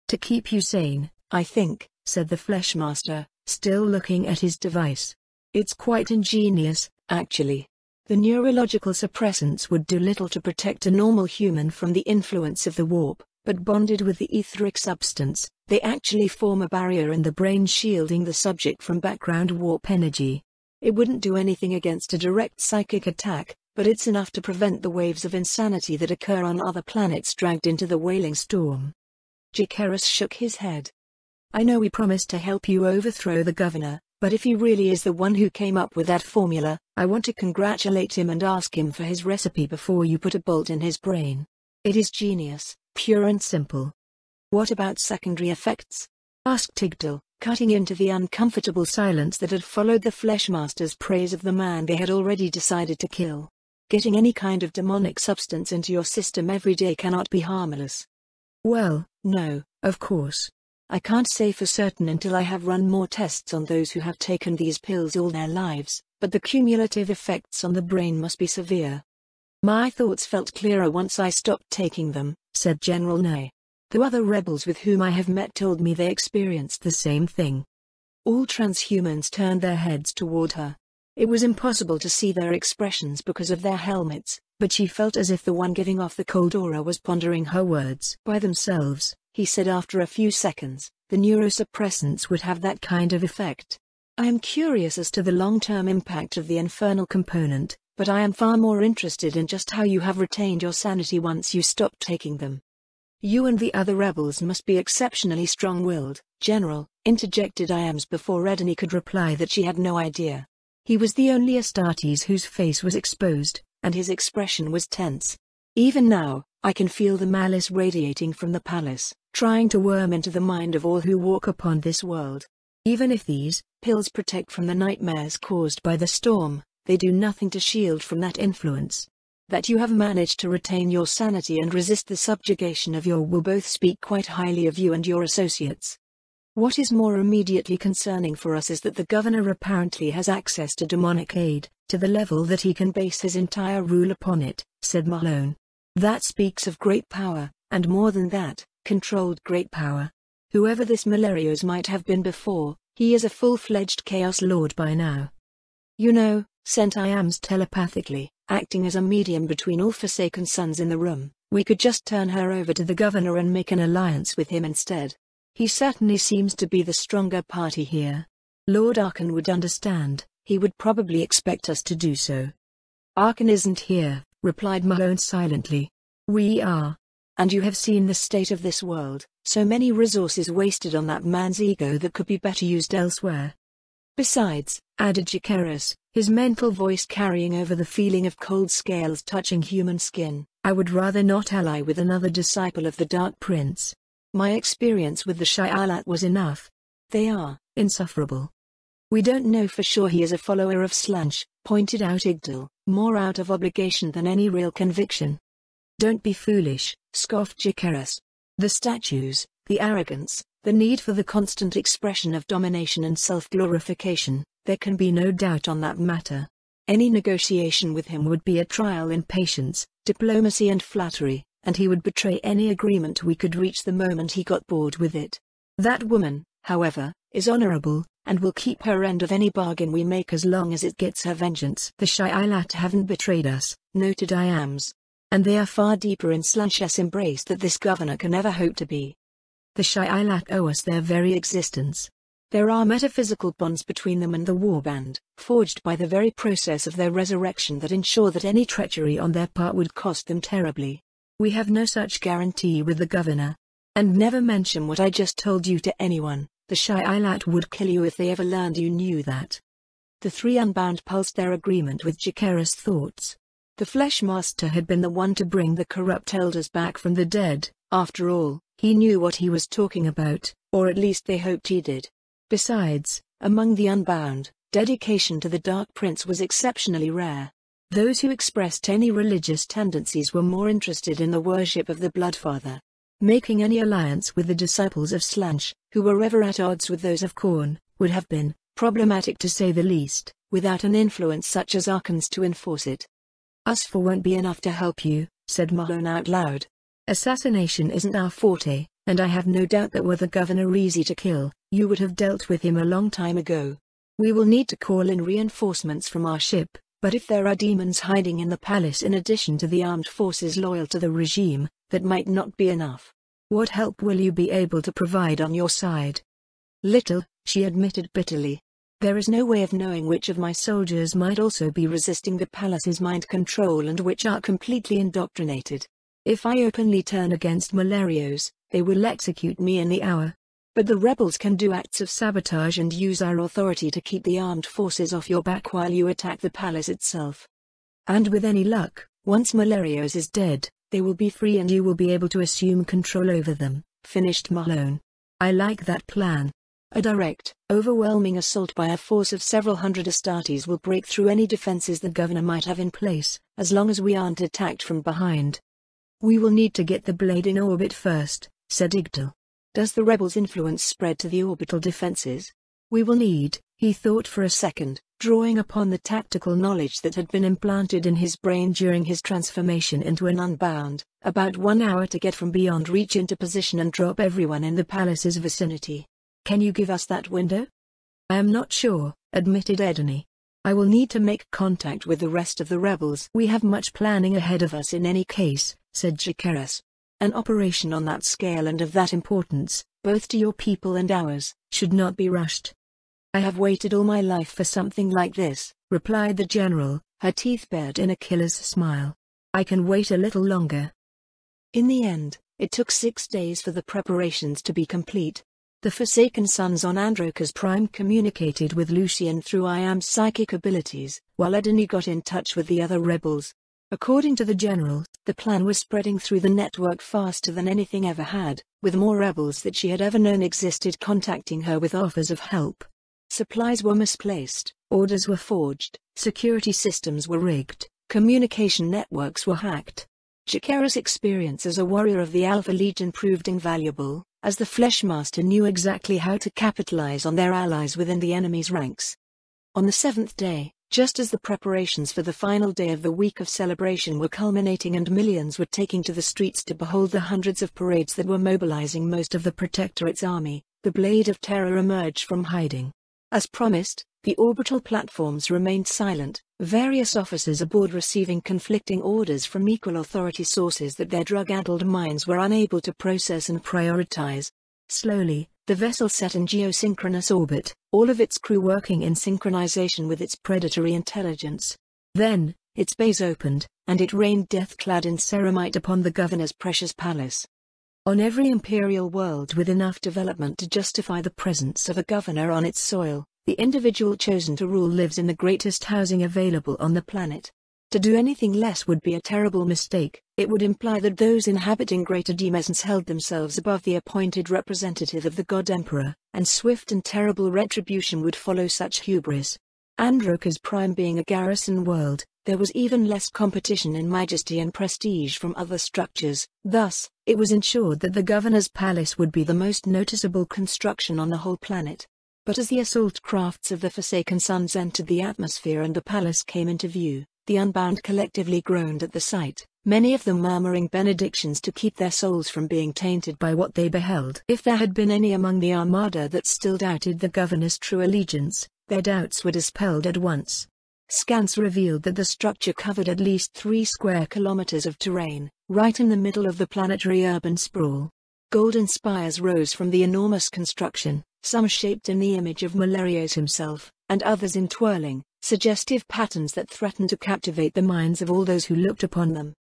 To keep you sane, I think, said the Fleshmaster, still looking at his device. It's quite ingenious, actually. The neurological suppressants would do little to protect a normal human from the influence of the warp, but bonded with the etheric substance, they actually form a barrier in the brain shielding the subject from background warp energy. It wouldn't do anything against a direct psychic attack, but it's enough to prevent the waves of insanity that occur on other planets dragged into the wailing storm. Chikeras shook his head. I know we promised to help you overthrow the governor, but if he really is the one who came up with that formula, I want to congratulate him and ask him for his recipe before you put a bolt in his brain. It is genius, pure and simple. What about secondary effects? Asked Tigdal, cutting into the uncomfortable silence that had followed the Fleshmaster's praise of the man they had already decided to kill. Getting any kind of demonic substance into your system every day cannot be harmless. Well, no, of course. I can't say for certain until I have run more tests on those who have taken these pills all their lives, but the cumulative effects on the brain must be severe. My thoughts felt clearer once I stopped taking them, said General Ney. The other rebels with whom I have met told me they experienced the same thing. All transhumans turned their heads toward her. It was impossible to see their expressions because of their helmets, but she felt as if the one giving off the cold aura was pondering her words by themselves. He said after a few seconds, the neurosuppressants would have that kind of effect. I am curious as to the long-term impact of the infernal component, but I am far more interested in just how you have retained your sanity once you stopped taking them. You and the other rebels must be exceptionally strong-willed, General, interjected Iams before Edney could reply that she had no idea. He was the only Astartes whose face was exposed, and his expression was tense. Even now, I can feel the malice radiating from the palace, trying to worm into the mind of all who walk upon this world. Even if these pills protect from the nightmares caused by the storm, they do nothing to shield from that influence. That you have managed to retain your sanity and resist the subjugation of your will both speak quite highly of you and your associates. What is more immediately concerning for us is that the governor apparently has access to demonic aid, to the level that he can base his entire rule upon it, said Malone. That speaks of great power, and more than that, controlled great power. Whoever this Malerios might have been before, he is a full-fledged Chaos Lord by now. You know, sent Iams telepathically, acting as a medium between all Forsaken Sons in the room, we could just turn her over to the governor and make an alliance with him instead. He certainly seems to be the stronger party here. Lord Arkan would understand, he would probably expect us to do so. Arkan isn't here, replied Malone silently. We are. And you have seen the state of this world, so many resources wasted on that man's ego that could be better used elsewhere. Besides, added Jacaerys, his mental voice carrying over the feeling of cold scales touching human skin, I would rather not ally with another disciple of the Dark Prince. My experience with the Shi'alat was enough. They are insufferable. We don't know for sure he is a follower of Slunch, pointed out Igdal, more out of obligation than any real conviction. Don't be foolish, scoffed Jacaerys. The statues, the arrogance, the need for the constant expression of domination and self-glorification, there can be no doubt on that matter. Any negotiation with him would be a trial in patience, diplomacy and flattery, and he would betray any agreement we could reach the moment he got bored with it. That woman, however, is honorable, and will keep her end of any bargain we make as long as it gets her vengeance. The Shi'alat haven't betrayed us, noted Iams. And they are far deeper in Slunch's embrace than this governor can ever hope to be. The Shi'alat owe us their very existence. There are metaphysical bonds between them and the Warband, forged by the very process of their resurrection that ensure that any treachery on their part would cost them terribly. We have no such guarantee with the governor. And never mention what I just told you to anyone, the Shi'alat would kill you if they ever learned you knew that. The three Unbound pulsed their agreement with Jacaerys' thoughts. The Fleshmaster had been the one to bring the corrupt elders back from the dead. After all, he knew what he was talking about, or at least they hoped he did. Besides, among the Unbound, dedication to the Dark Prince was exceptionally rare. Those who expressed any religious tendencies were more interested in the worship of the Bloodfather. Making any alliance with the disciples of Slunch, who were ever at odds with those of Khorne, would have been problematic to say the least, without an influence such as Arkan's to enforce it. Us four won't be enough to help you, said Malone out loud. Assassination isn't our forte, and I have no doubt that were the governor easy to kill, you would have dealt with him a long time ago. We will need to call in reinforcements from our ship, but if there are demons hiding in the palace in addition to the armed forces loyal to the regime, that might not be enough. What help will you be able to provide on your side? Little, she admitted bitterly. There is no way of knowing which of my soldiers might also be resisting the palace's mind control and which are completely indoctrinated. If I openly turn against Malerios, they will execute me in the hour. But the rebels can do acts of sabotage and use our authority to keep the armed forces off your back while you attack the palace itself. And with any luck, once Malerios is dead, they will be free and you will be able to assume control over them, finished Malone. I like that plan. A direct, overwhelming assault by a force of several hundred Astartes will break through any defenses the governor might have in place, as long as we aren't attacked from behind. We will need to get the blade in orbit first, said Igdal. Does the rebels' influence spread to the orbital defenses? We will need, he thought for a second, drawing upon the tactical knowledge that had been implanted in his brain during his transformation into an Unbound, about 1 hour to get from beyond reach into position and drop everyone in the palace's vicinity. Can you give us that window? I am not sure, admitted Edney. I will need to make contact with the rest of the rebels. We have much planning ahead of us in any case, said Jacaerys. An operation on that scale and of that importance, both to your people and ours, should not be rushed. I have waited all my life for something like this, replied the general, her teeth bared in a killer's smile. I can wait a little longer. In the end, it took 6 days for the preparations to be complete. The Forsaken Sons on Androkas Prime communicated with Lucian through Iam's psychic abilities, while Edeni got in touch with the other rebels. According to the general, the plan was spreading through the network faster than anything ever had, with more rebels that she had ever known existed contacting her with offers of help. Supplies were misplaced, orders were forged, security systems were rigged, communication networks were hacked. Jakera's experience as a warrior of the Alpha Legion proved invaluable, as the Fleshmaster knew exactly how to capitalize on their allies within the enemy's ranks. On the 7th day, just as the preparations for the final day of the week of celebration were culminating and millions were taking to the streets to behold the hundreds of parades that were mobilizing most of the Protectorate's army, the Blade of Terror emerged from hiding. As promised, the orbital platforms remained silent, various officers aboard receiving conflicting orders from equal authority sources that their drug-addled minds were unable to process and prioritize. Slowly, the vessel set in geosynchronous orbit, all of its crew working in synchronization with its predatory intelligence. Then, its bays opened, and it rained death-clad in ceramite upon the governor's precious palace. On every imperial world with enough development to justify the presence of a governor on its soil, the individual chosen to rule lives in the greatest housing available on the planet. To do anything less would be a terrible mistake. It would imply that those inhabiting Greater Demescence held themselves above the appointed representative of the God Emperor, and swift and terrible retribution would follow such hubris. Androkas Prime being a garrison world, there was even less competition in majesty and prestige from other structures. Thus, it was ensured that the governor's palace would be the most noticeable construction on the whole planet. But as the assault crafts of the Forsaken Sons entered the atmosphere and the palace came into view, the Unbound collectively groaned at the sight, many of them murmuring benedictions to keep their souls from being tainted by what they beheld. If there had been any among the Armada that still doubted the governor's true allegiance, their doubts were dispelled at once. Scans revealed that the structure covered at least 3 square kilometers of terrain, right in the middle of the planetary urban sprawl. Golden spires rose from the enormous construction, some shaped in the image of Malerios himself, and others in twirling, suggestive patterns that threatened to captivate the minds of all those who looked upon them.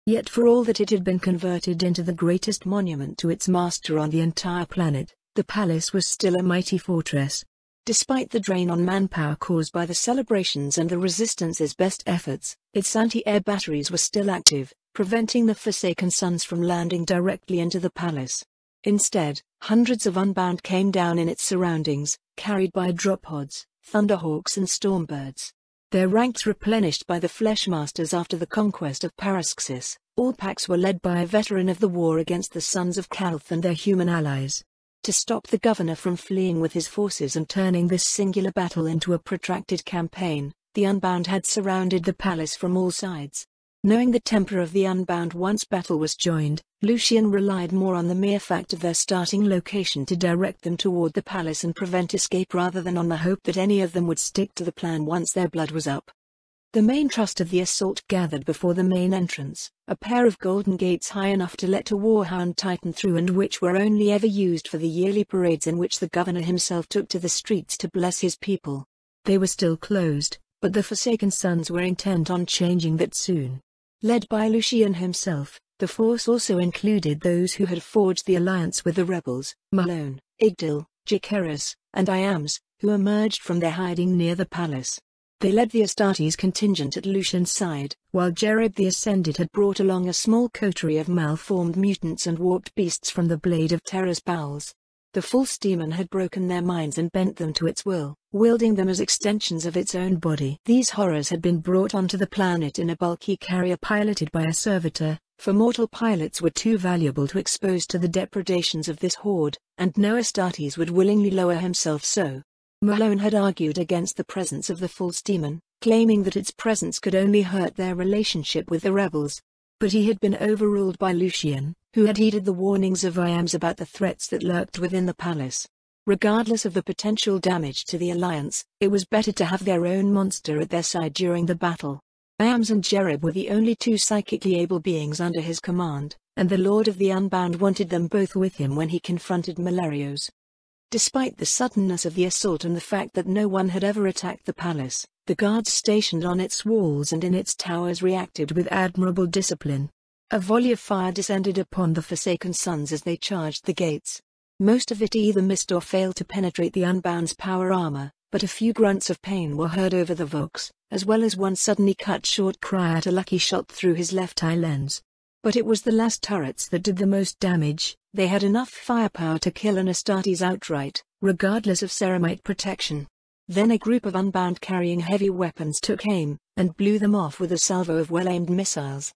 Yet for all that it had been converted into the greatest monument to its master on the entire planet, the palace was still a mighty fortress. Despite the drain on manpower caused by the celebrations and the Resistance's best efforts, its anti-air batteries were still active, preventing the Forsaken Sons from landing directly into the palace. Instead, hundreds of Unbound came down in its surroundings, carried by drop pods, thunderhawks and stormbirds. Their ranks replenished by the Fleshmasters after the conquest of Paraxis, all packs were led by a veteran of the war against the Sons of Kalth and their human allies. To stop the governor from fleeing with his forces and turning this singular battle into a protracted campaign, the Unbound had surrounded the palace from all sides. Knowing the temper of the Unbound once battle was joined, Lucian relied more on the mere fact of their starting location to direct them toward the palace and prevent escape rather than on the hope that any of them would stick to the plan once their blood was up. The main thrust of the assault gathered before the main entrance, a pair of golden gates high enough to let a warhound titan through and which were only ever used for the yearly parades in which the governor himself took to the streets to bless his people. They were still closed, but the Forsaken Sons were intent on changing that soon. Led by Lucian himself, the force also included those who had forged the alliance with the rebels, Malone, Igdil, Jacaerus, and Iams, who emerged from their hiding near the palace. They led the Astartes contingent at Lucian's side, while Jereb the Ascended had brought along a small coterie of malformed mutants and warped beasts from the Blade of Terror's bowels. The false demon had broken their minds and bent them to its will, wielding them as extensions of its own body. These horrors had been brought onto the planet in a bulky carrier piloted by a servitor, for mortal pilots were too valuable to expose to the depredations of this horde, and no Astartes would willingly lower himself so. Malone had argued against the presence of the false demon, claiming that its presence could only hurt their relationship with the rebels. But he had been overruled by Lucian, who had heeded the warnings of Iams about the threats that lurked within the palace. Regardless of the potential damage to the Alliance, it was better to have their own monster at their side during the battle. Iams and Jereb were the only two psychically able beings under his command, and the Lord of the Unbound wanted them both with him when he confronted Malarios. Despite the suddenness of the assault and the fact that no one had ever attacked the palace, the guards stationed on its walls and in its towers reacted with admirable discipline. A volley of fire descended upon the Forsaken Sons as they charged the gates. Most of it either missed or failed to penetrate the Unbound's power armor, but a few grunts of pain were heard over the vox, as well as one suddenly cut short cry at a lucky shot through his left eye lens. But it was the last turrets that did the most damage. They had enough firepower to kill an Astartes outright, regardless of ceramite protection. Then a group of Unbound carrying heavy weapons took aim, and blew them off with a salvo of well-aimed missiles.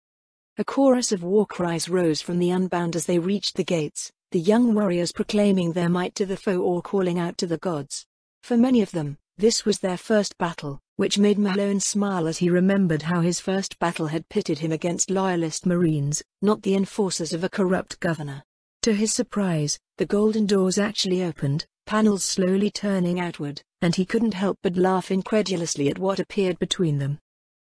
A chorus of war cries rose from the Unbound as they reached the gates, the young warriors proclaiming their might to the foe or calling out to the gods. For many of them, this was their first battle, which made Malone smile as he remembered how his first battle had pitted him against loyalist marines, not the enforcers of a corrupt governor. To his surprise, the golden doors actually opened, panels slowly turning outward, and he couldn't help but laugh incredulously at what appeared between them.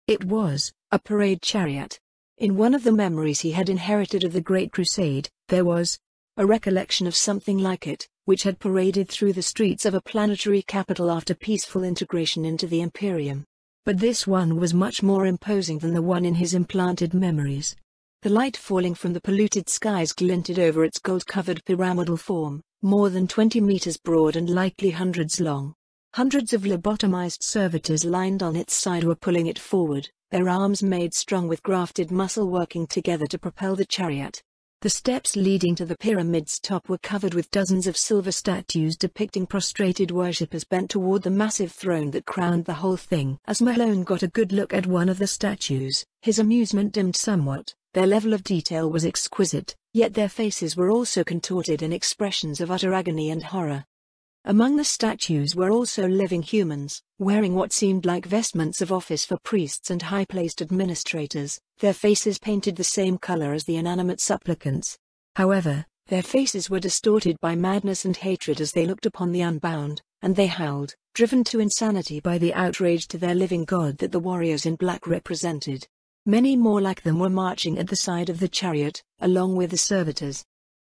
It was a parade chariot. In one of the memories he had inherited of the Great Crusade, there was a recollection of something like it, which had paraded through the streets of a planetary capital after peaceful integration into the Imperium. But this one was much more imposing than the one in his implanted memories. The light falling from the polluted skies glinted over its gold-covered pyramidal form, more than 20 meters broad and likely hundreds long. Hundreds of lobotomized servitors lined on its side were pulling it forward, their arms made strong with grafted muscle working together to propel the chariot. The steps leading to the pyramid's top were covered with dozens of silver statues depicting prostrated worshippers bent toward the massive throne that crowned the whole thing. As Malone got a good look at one of the statues, his amusement dimmed somewhat. Their level of detail was exquisite, yet their faces were also contorted in expressions of utter agony and horror. Among the statues were also living humans, wearing what seemed like vestments of office for priests and high-placed administrators, their faces painted the same color as the inanimate supplicants. However, their faces were distorted by madness and hatred as they looked upon the Unbound, and they howled, driven to insanity by the outrage to their living god that the warriors in black represented. Many more like them were marching at the side of the chariot, along with the servitors.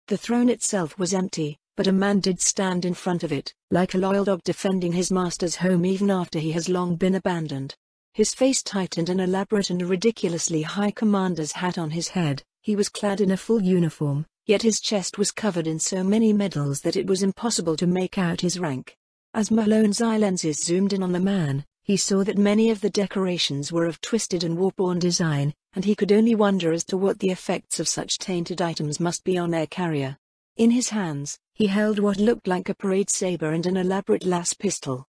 The throne itself was empty, but a man did stand in front of it, like a loyal dog defending his master's home even after he has long been abandoned. His face tightened, an elaborate and ridiculously high commander's hat on his head. He was clad in a full uniform, yet his chest was covered in so many medals that it was impossible to make out his rank. As Malone's eye lenses zoomed in on the man, he saw that many of the decorations were of twisted and war-worn design, and he could only wonder as to what the effects of such tainted items must be on their carrier. In his hands, he held what looked like a parade saber and an elaborate las pistol.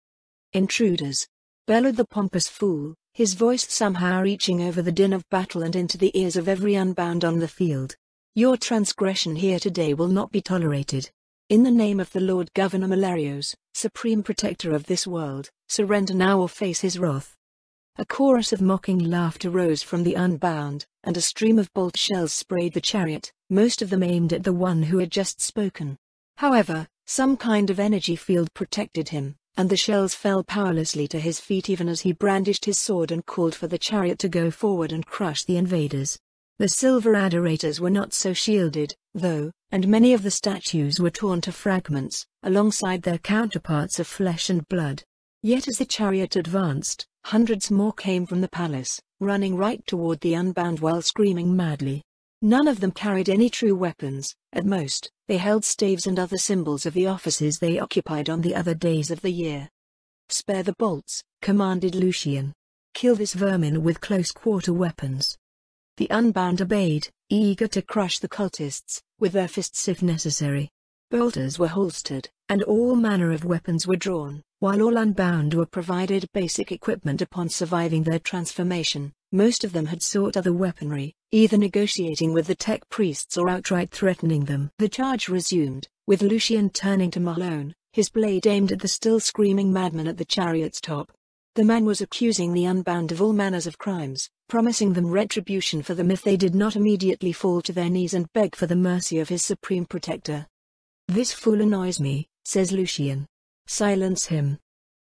"Intruders!" bellowed the pompous fool, his voice somehow reaching over the din of battle and into the ears of every Unbound on the field. "Your transgression here today will not be tolerated. In the name of the Lord Governor Malarios, Supreme Protector of this world, surrender now or face his wrath." A chorus of mocking laughter rose from the Unbound, and a stream of bolt shells sprayed the chariot, most of them aimed at the one who had just spoken. However, some kind of energy field protected him, and the shells fell powerlessly to his feet even as he brandished his sword and called for the chariot to go forward and crush the invaders. The silver adorators were not so shielded, though, and many of the statues were torn to fragments, alongside their counterparts of flesh and blood. Yet as the chariot advanced, hundreds more came from the palace, running right toward the Unbound while screaming madly. None of them carried any true weapons. At most, they held staves and other symbols of the offices they occupied on the other days of the year. "Spare the bolts," commanded Lucian. "Kill this vermin with close-quarter weapons." The Unbound obeyed, eager to crush the cultists, with their fists if necessary. Bolters were holstered, and all manner of weapons were drawn. While all Unbound were provided basic equipment upon surviving their transformation, most of them had sought other weaponry, either negotiating with the tech priests or outright threatening them. The charge resumed, with Lucian turning to Malone, his blade aimed at the still screaming madman at the chariot's top. The man was accusing the Unbound of all manners of crimes, promising them retribution for them if they did not immediately fall to their knees and beg for the mercy of his supreme protector. "This fool annoys me," says Lucian. "Silence him."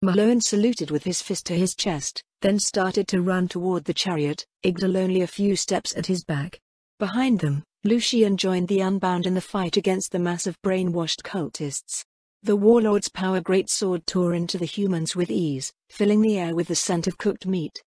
Malone saluted with his fist to his chest, then started to run toward the chariot, Igdal only a few steps at his back. Behind them, Lucian joined the Unbound in the fight against the mass of brainwashed cultists. The warlord's power greatsword tore into the humans with ease, filling the air with the scent of cooked meat.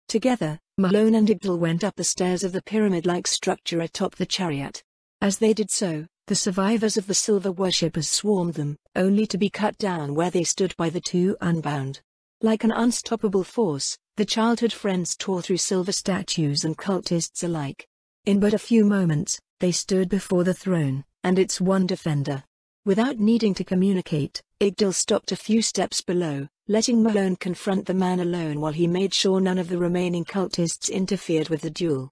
Together, Malone and Igdal went up the stairs of the pyramid-like structure atop the chariot. As they did so, the survivors of the Silver Worshippers swarmed them, only to be cut down where they stood by the two Unbound. Like an unstoppable force, the childhood friends tore through silver statues and cultists alike. In but a few moments, they stood before the throne, and its one defender. Without needing to communicate, Igdal stopped a few steps below, letting Malone confront the man alone while he made sure none of the remaining cultists interfered with the duel.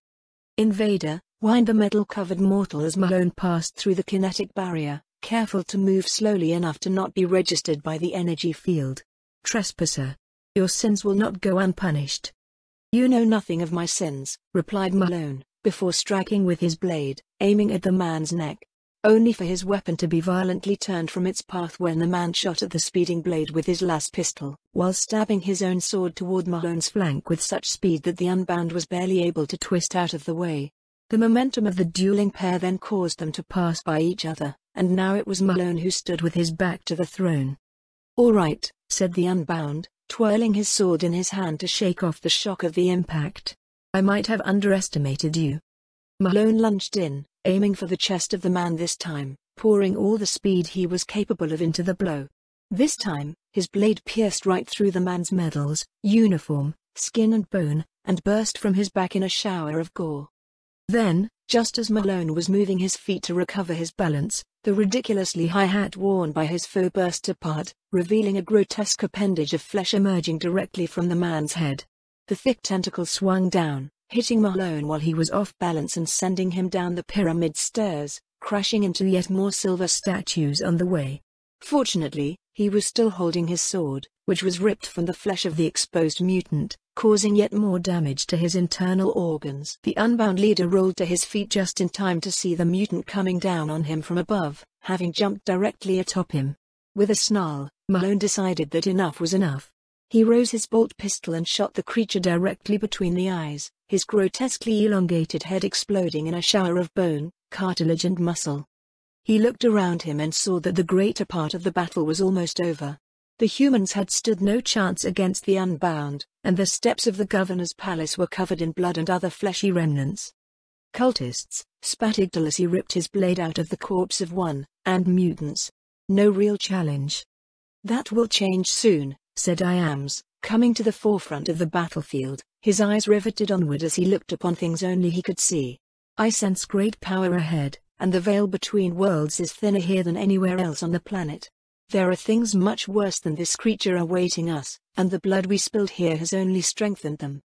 Invader, whined the metal-covered mortal as Malone passed through the kinetic barrier, careful to move slowly enough to not be registered by the energy field. Trespasser. Your sins will not go unpunished. You know nothing of my sins, replied Malone, before striking with his blade, aiming at the man's neck. Only for his weapon to be violently turned from its path when the man shot at the speeding blade with his last pistol, while stabbing his own sword toward Malone's flank with such speed that the Unbound was barely able to twist out of the way. The momentum of the dueling pair then caused them to pass by each other, and now it was Malone who stood with his back to the throne. All right, said the Unbound, twirling his sword in his hand to shake off the shock of the impact. I might have underestimated you. Malone lunged in, aiming for the chest of the man this time, pouring all the speed he was capable of into the blow. This time, his blade pierced right through the man's medals, uniform, skin and bone, and burst from his back in a shower of gore. Then, just as Malone was moving his feet to recover his balance, the ridiculously high hat worn by his foe burst apart, revealing a grotesque appendage of flesh emerging directly from the man's head. The thick tentacle swung down, hitting Malone while he was off balance and sending him down the pyramid stairs, crashing into yet more silver statues on the way. Fortunately, he was still holding his sword, which was ripped from the flesh of the exposed mutant, causing yet more damage to his internal organs. The Unbound leader rolled to his feet just in time to see the mutant coming down on him from above, having jumped directly atop him. With a snarl, Malone decided that enough was enough. He rose his bolt pistol and shot the creature directly between the eyes, his grotesquely elongated head exploding in a shower of bone, cartilage and muscle. He looked around him and saw that the greater part of the battle was almost over. The humans had stood no chance against the Unbound, and the steps of the governor's palace were covered in blood and other fleshy remnants. Cultists, spat Igdal as he ripped his blade out of the corpse of one, and mutants. No real challenge. That will change soon, said Iams, coming to the forefront of the battlefield, his eyes riveted onward as he looked upon things only he could see. I sense great power ahead, and the veil between worlds is thinner here than anywhere else on the planet. There are things much worse than this creature awaiting us, and the blood we spilled here has only strengthened them.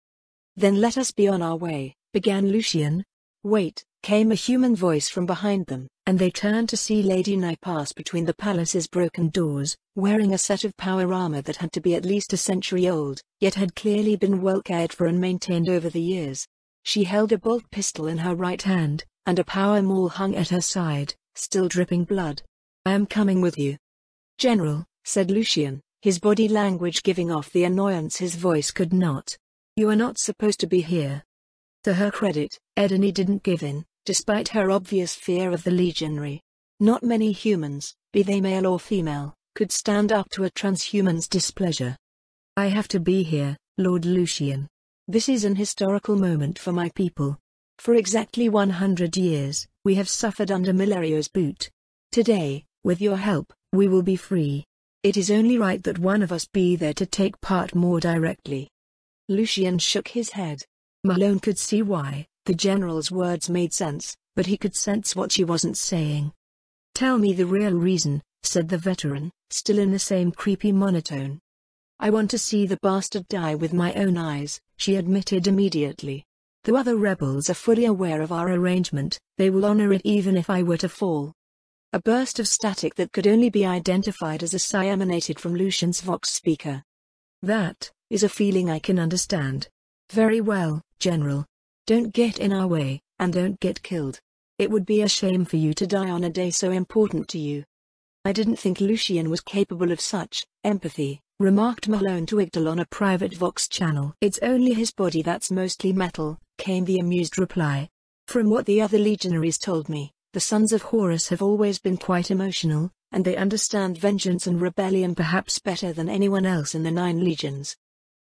Then let us be on our way, began Lucian. Wait, came a human voice from behind them, and they turned to see Lady Nye pass between the palace's broken doors, wearing a set of power armor that had to be at least a century old, yet had clearly been well cared for and maintained over the years. She held a bolt pistol in her right hand, and a power maul hung at her side, still dripping blood. I am coming with you. General, said Lucian, his body language giving off the annoyance his voice could not. You are not supposed to be here. To her credit, Edeni didn't give in, despite her obvious fear of the legionary. Not many humans, be they male or female, could stand up to a transhuman's displeasure. I have to be here, Lord Lucian. This is an historical moment for my people. For exactly 100 years, we have suffered under Milerio's boot. Today, with your help, we will be free. It is only right that one of us be there to take part more directly. Lucian shook his head. Malone could see why. The general's words made sense, but he could sense what she wasn't saying. Tell me the real reason, said the veteran, still in the same creepy monotone. I want to see the bastard die with my own eyes, she admitted immediately. Though other rebels are fully aware of our arrangement, they will honor it even if I were to fall. A burst of static that could only be identified as a sigh emanated from Lucian's vox speaker. That is a feeling I can understand. Very well, General. Don't get in our way, and don't get killed. It would be a shame for you to die on a day so important to you. I didn't think Lucian was capable of such empathy, remarked Malone to Igdal on a private Vox channel. "It's only his body that's mostly metal," came the amused reply. "From what the other legionaries told me, the Sons of Horus have always been quite emotional, and they understand vengeance and rebellion perhaps better than anyone else in the 9 legions."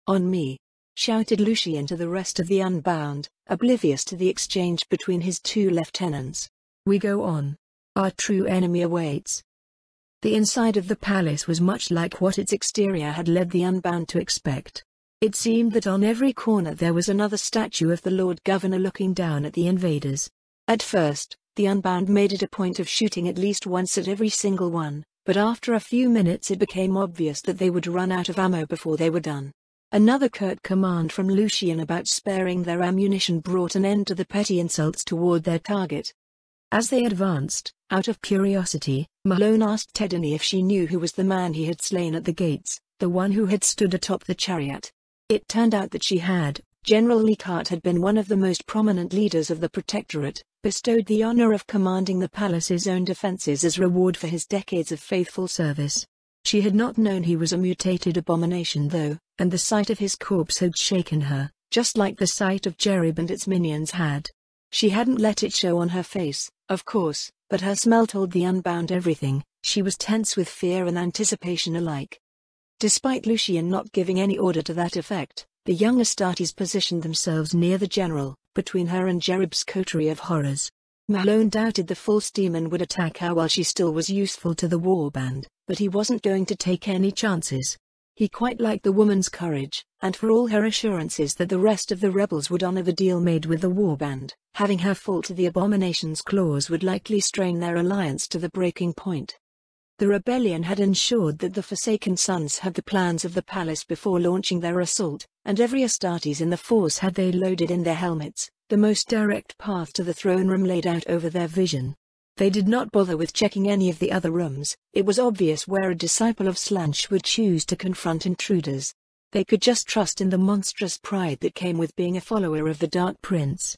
"On me!" shouted Lucian to the rest of the Unbound, oblivious to the exchange between his 2 lieutenants. "We go on. Our true enemy awaits." The inside of the palace was much like what its exterior had led the Unbound to expect. It seemed that on every corner there was another statue of the Lord Governor looking down at the invaders. At first, the Unbound made it a point of shooting at least once at every single one, but after a few minutes it became obvious that they would run out of ammo before they were done. Another curt command from Lucian about sparing their ammunition brought an end to the petty insults toward their target. As they advanced, out of curiosity, Malone asked Tedany if she knew who was the man he had slain at the gates, the one who had stood atop the chariot. It turned out that she had. General Leichardt had been one of the most prominent leaders of the Protectorate, bestowed the honor of commanding the palace's own defenses as reward for his decades of faithful service. She had not known he was a mutated abomination though, and the sight of his corpse had shaken her, just like the sight of Jerib and its minions had. She hadn't let it show on her face, of course, but her smell told the Unbound everything. She was tense with fear and anticipation alike. Despite Lucian not giving any order to that effect, the young Astartes positioned themselves near the general, between her and Jerib's coterie of horrors. Malone doubted the false demon would attack her while she still was useful to the Warband, but he wasn't going to take any chances. He quite liked the woman's courage, and for all her assurances that the rest of the rebels would honor the deal made with the Warband, having her fall to the abomination's claws would likely strain their alliance to the breaking point. The rebellion had ensured that the Forsaken Sons had the plans of the palace before launching their assault, and every Astartes in the force had they loaded in their helmets, the most direct path to the throne room laid out over their vision. They did not bother with checking any of the other rooms. It was obvious where a disciple of Slansh would choose to confront intruders. They could just trust in the monstrous pride that came with being a follower of the Dark Prince.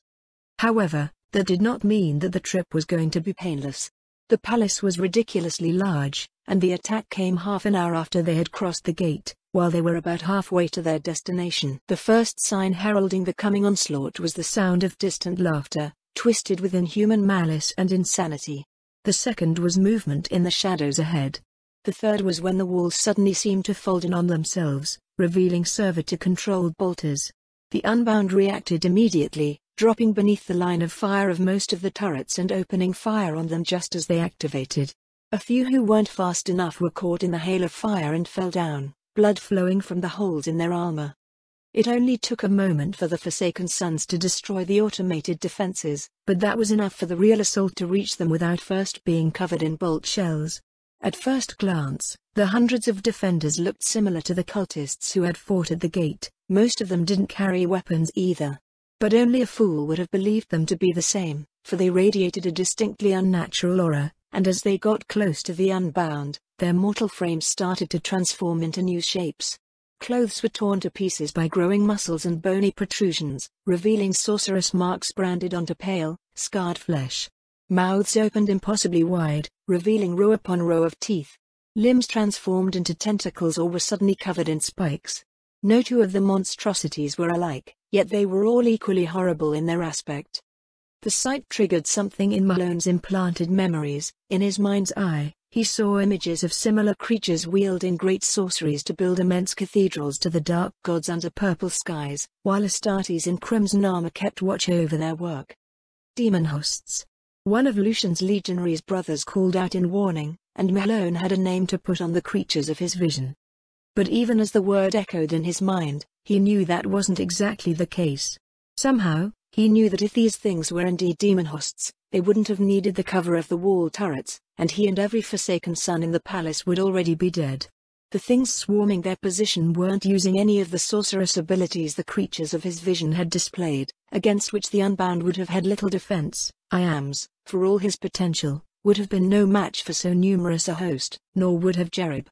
However, that did not mean that the trip was going to be painless. The palace was ridiculously large, and the attack came half an hour after they had crossed the gate, while they were about halfway to their destination. The first sign heralding the coming onslaught was the sound of distant laughter, twisted with inhuman malice and insanity. The second was movement in the shadows ahead. The third was when the walls suddenly seemed to fold in on themselves, revealing servitor-controlled bolters. The Unbound reacted immediately, dropping beneath the line of fire of most of the turrets and opening fire on them just as they activated. A few who weren't fast enough were caught in the hail of fire and fell down, blood flowing from the holes in their armor. It only took a moment for the Forsaken Sons to destroy the automated defenses, but that was enough for the real assault to reach them without first being covered in bolt shells. At first glance, the hundreds of defenders looked similar to the cultists who had fought at the gate. Most of them didn't carry weapons either. But only a fool would have believed them to be the same, for they radiated a distinctly unnatural aura, and as they got close to the Unbound, their mortal frames started to transform into new shapes. Clothes were torn to pieces by growing muscles and bony protrusions, revealing sorceress marks branded onto pale, scarred flesh. Mouths opened impossibly wide, revealing row upon row of teeth. Limbs transformed into tentacles or were suddenly covered in spikes. No two of the monstrosities were alike, yet they were all equally horrible in their aspect. The sight triggered something in Malone's implanted memories. In his mind's eye, he saw images of similar creatures wielding great sorceries to build immense cathedrals to the dark gods under purple skies, while Astartes in crimson armor kept watch over their work. Demon hosts. One of Lucian's legionaries' brothers called out in warning, and Malone had a name to put on the creatures of his vision. But even as the word echoed in his mind, he knew that wasn't exactly the case. Somehow, he knew that if these things were indeed demon hosts, they wouldn't have needed the cover of the wall turrets, and he and every Forsaken Son in the palace would already be dead. The things swarming their position weren't using any of the sorceress abilities the creatures of his vision had displayed, against which the Unbound would have had little defense. Iams, for all his potential, would have been no match for so numerous a host, nor would have Jerib.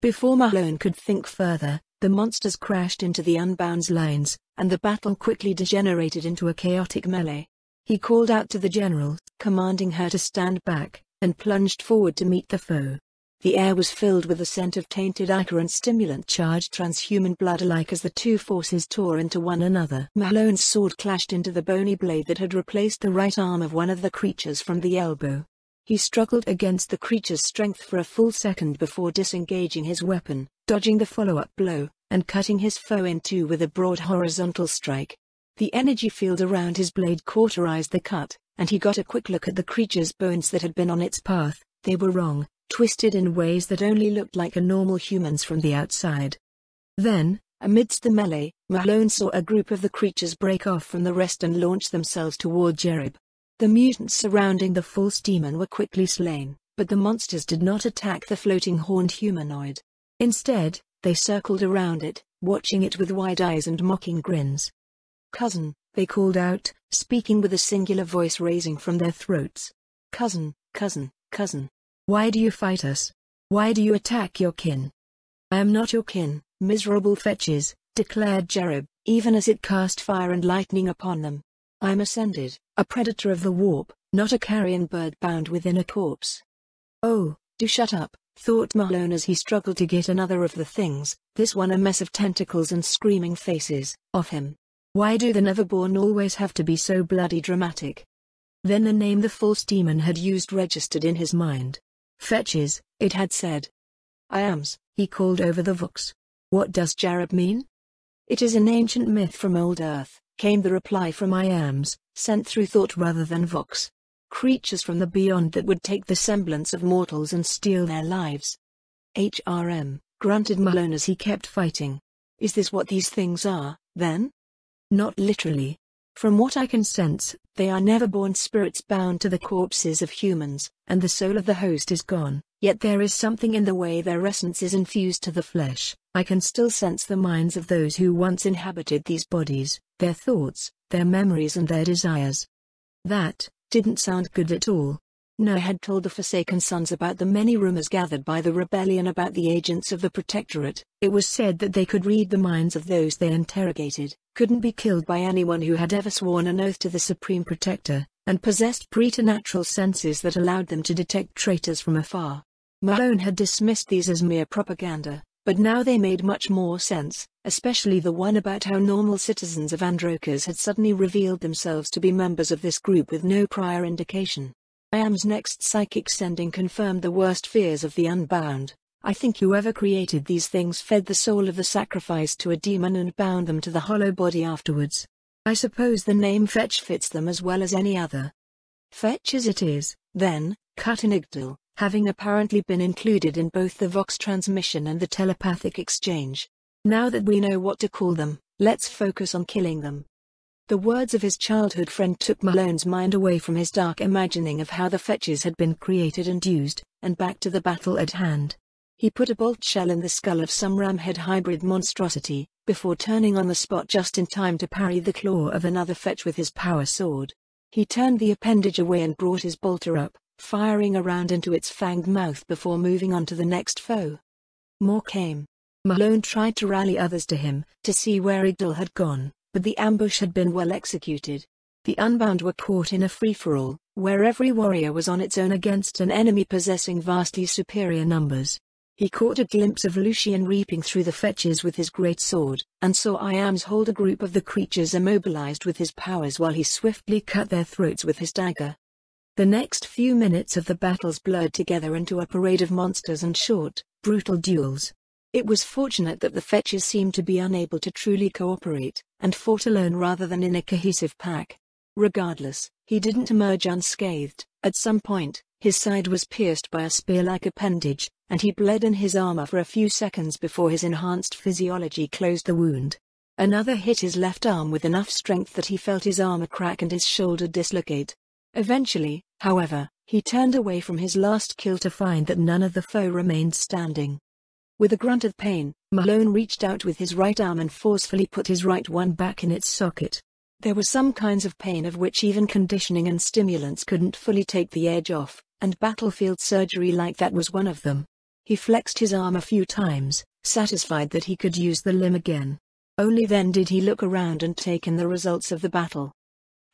Before Malone could think further, the monsters crashed into the Unbound's lines, and the battle quickly degenerated into a chaotic melee. He called out to the general, commanding her to stand back, and plunged forward to meet the foe. The air was filled with the scent of tainted ichor and stimulant-charged transhuman blood alike as the two forces tore into one another. Malone's sword clashed into the bony blade that had replaced the right arm of one of the creatures from the elbow. He struggled against the creature's strength for a full second before disengaging his weapon, dodging the follow-up blow, and cutting his foe in two with a broad horizontal strike. The energy field around his blade cauterized the cut, and he got a quick look at the creature's bones that had been on its path. They were wrong, twisted in ways that only looked like a normal human's from the outside. Then, amidst the melee, Malone saw a group of the creatures break off from the rest and launch themselves toward Jerib. The mutants surrounding the false demon were quickly slain, but the monsters did not attack the floating horned humanoid. Instead, they circled around it, watching it with wide eyes and mocking grins. "Cousin," they called out, speaking with a singular voice raising from their throats. "Cousin, cousin, cousin. Why do you fight us? Why do you attack your kin?" "I am not your kin, miserable fetches," declared Jerib, even as it cast fire and lightning upon them. "I'm Ascended, a predator of the warp, not a carrion bird bound within a corpse." "Oh, do shut up," thought Malone as he struggled to get another of the things, this one a mess of tentacles and screaming faces, off him. Why do the Neverborn always have to be so bloody dramatic? Then the name the false demon had used registered in his mind. "Fetches," it had said. "Iams," he called over the Vox. "What does Jerib mean?" "It is an ancient myth from old Earth," came the reply from Iams, sent through thought rather than Vox. "Creatures from the beyond that would take the semblance of mortals and steal their lives." "HRM," grunted Malone as he kept fighting. "Is this what these things are, then?" "Not literally. From what I can sense, they are never-born spirits bound to the corpses of humans, and the soul of the host is gone, yet there is something in the way their essence is infused to the flesh. I can still sense the minds of those who once inhabited these bodies, their thoughts, their memories and their desires." That didn't sound good at all. Noah had told the Forsaken Sons about the many rumors gathered by the rebellion about the agents of the Protectorate. It was said that they could read the minds of those they interrogated, couldn't be killed by anyone who had ever sworn an oath to the Supreme Protector, and possessed preternatural senses that allowed them to detect traitors from afar. Malone had dismissed these as mere propaganda, but now they made much more sense, especially the one about how normal citizens of Androkas had suddenly revealed themselves to be members of this group with no prior indication. Iam's next psychic sending confirmed the worst fears of the Unbound. "I think whoever created these things fed the soul of the sacrifice to a demon and bound them to the hollow body afterwards. I suppose the name Fetch fits them as well as any other." "Fetch as it is, then," cut in Igdal, having apparently been included in both the Vox transmission and the telepathic exchange. "Now that we know what to call them, let's focus on killing them." The words of his childhood friend took Malone's mind away from his dark imagining of how the Fetches had been created and used, and back to the battle at hand. He put a bolt shell in the skull of some ramhead hybrid monstrosity, before turning on the spot just in time to parry the claw of another Fetch with his power sword. He turned the appendage away and brought his bolter up, firing around into its fanged mouth before moving on to the next foe. More came. Malone tried to rally others to him, to see where Igdal had gone, but the ambush had been well executed. The Unbound were caught in a free-for-all, where every warrior was on its own against an enemy possessing vastly superior numbers. He caught a glimpse of Lucian reaping through the Fetches with his great sword, and saw Iams hold a group of the creatures immobilized with his powers while he swiftly cut their throats with his dagger. The next few minutes of the battles blurred together into a parade of monsters and short, brutal duels. It was fortunate that the Fetches seemed to be unable to truly cooperate, and fought alone rather than in a cohesive pack. Regardless, he didn't emerge unscathed. At some point, his side was pierced by a spear-like appendage, and he bled in his armor for a few seconds before his enhanced physiology closed the wound. Another hit his left arm with enough strength that he felt his armor crack and his shoulder dislocate. Eventually, however, he turned away from his last kill to find that none of the foe remained standing. With a grunt of pain, Malone reached out with his right arm and forcefully put his right one back in its socket. There were some kinds of pain of which even conditioning and stimulants couldn't fully take the edge off, and battlefield surgery like that was one of them. He flexed his arm a few times, satisfied that he could use the limb again. Only then did he look around and take in the results of the battle.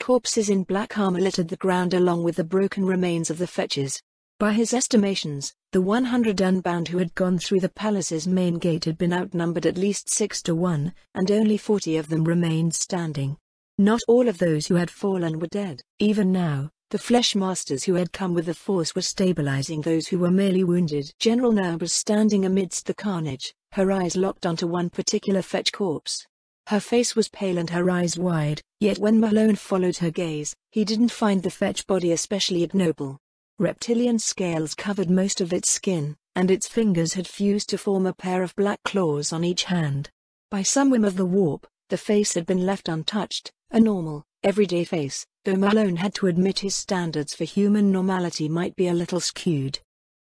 Corpses in black armor littered the ground along with the broken remains of the Fetches. By his estimations, the 100 unbound who had gone through the palace's main gate had been outnumbered at least 6-1, and only 40 of them remained standing. Not all of those who had fallen were dead. Even now, the flesh masters who had come with the force were stabilizing those who were merely wounded. General Nur was standing amidst the carnage, her eyes locked onto one particular fetch corpse. Her face was pale and her eyes wide, yet when Malone followed her gaze, he didn't find the fetch body especially ignoble. Reptilian scales covered most of its skin, and its fingers had fused to form a pair of black claws on each hand. By some whim of the warp, the face had been left untouched, a normal, everyday face, though Malone had to admit his standards for human normality might be a little skewed.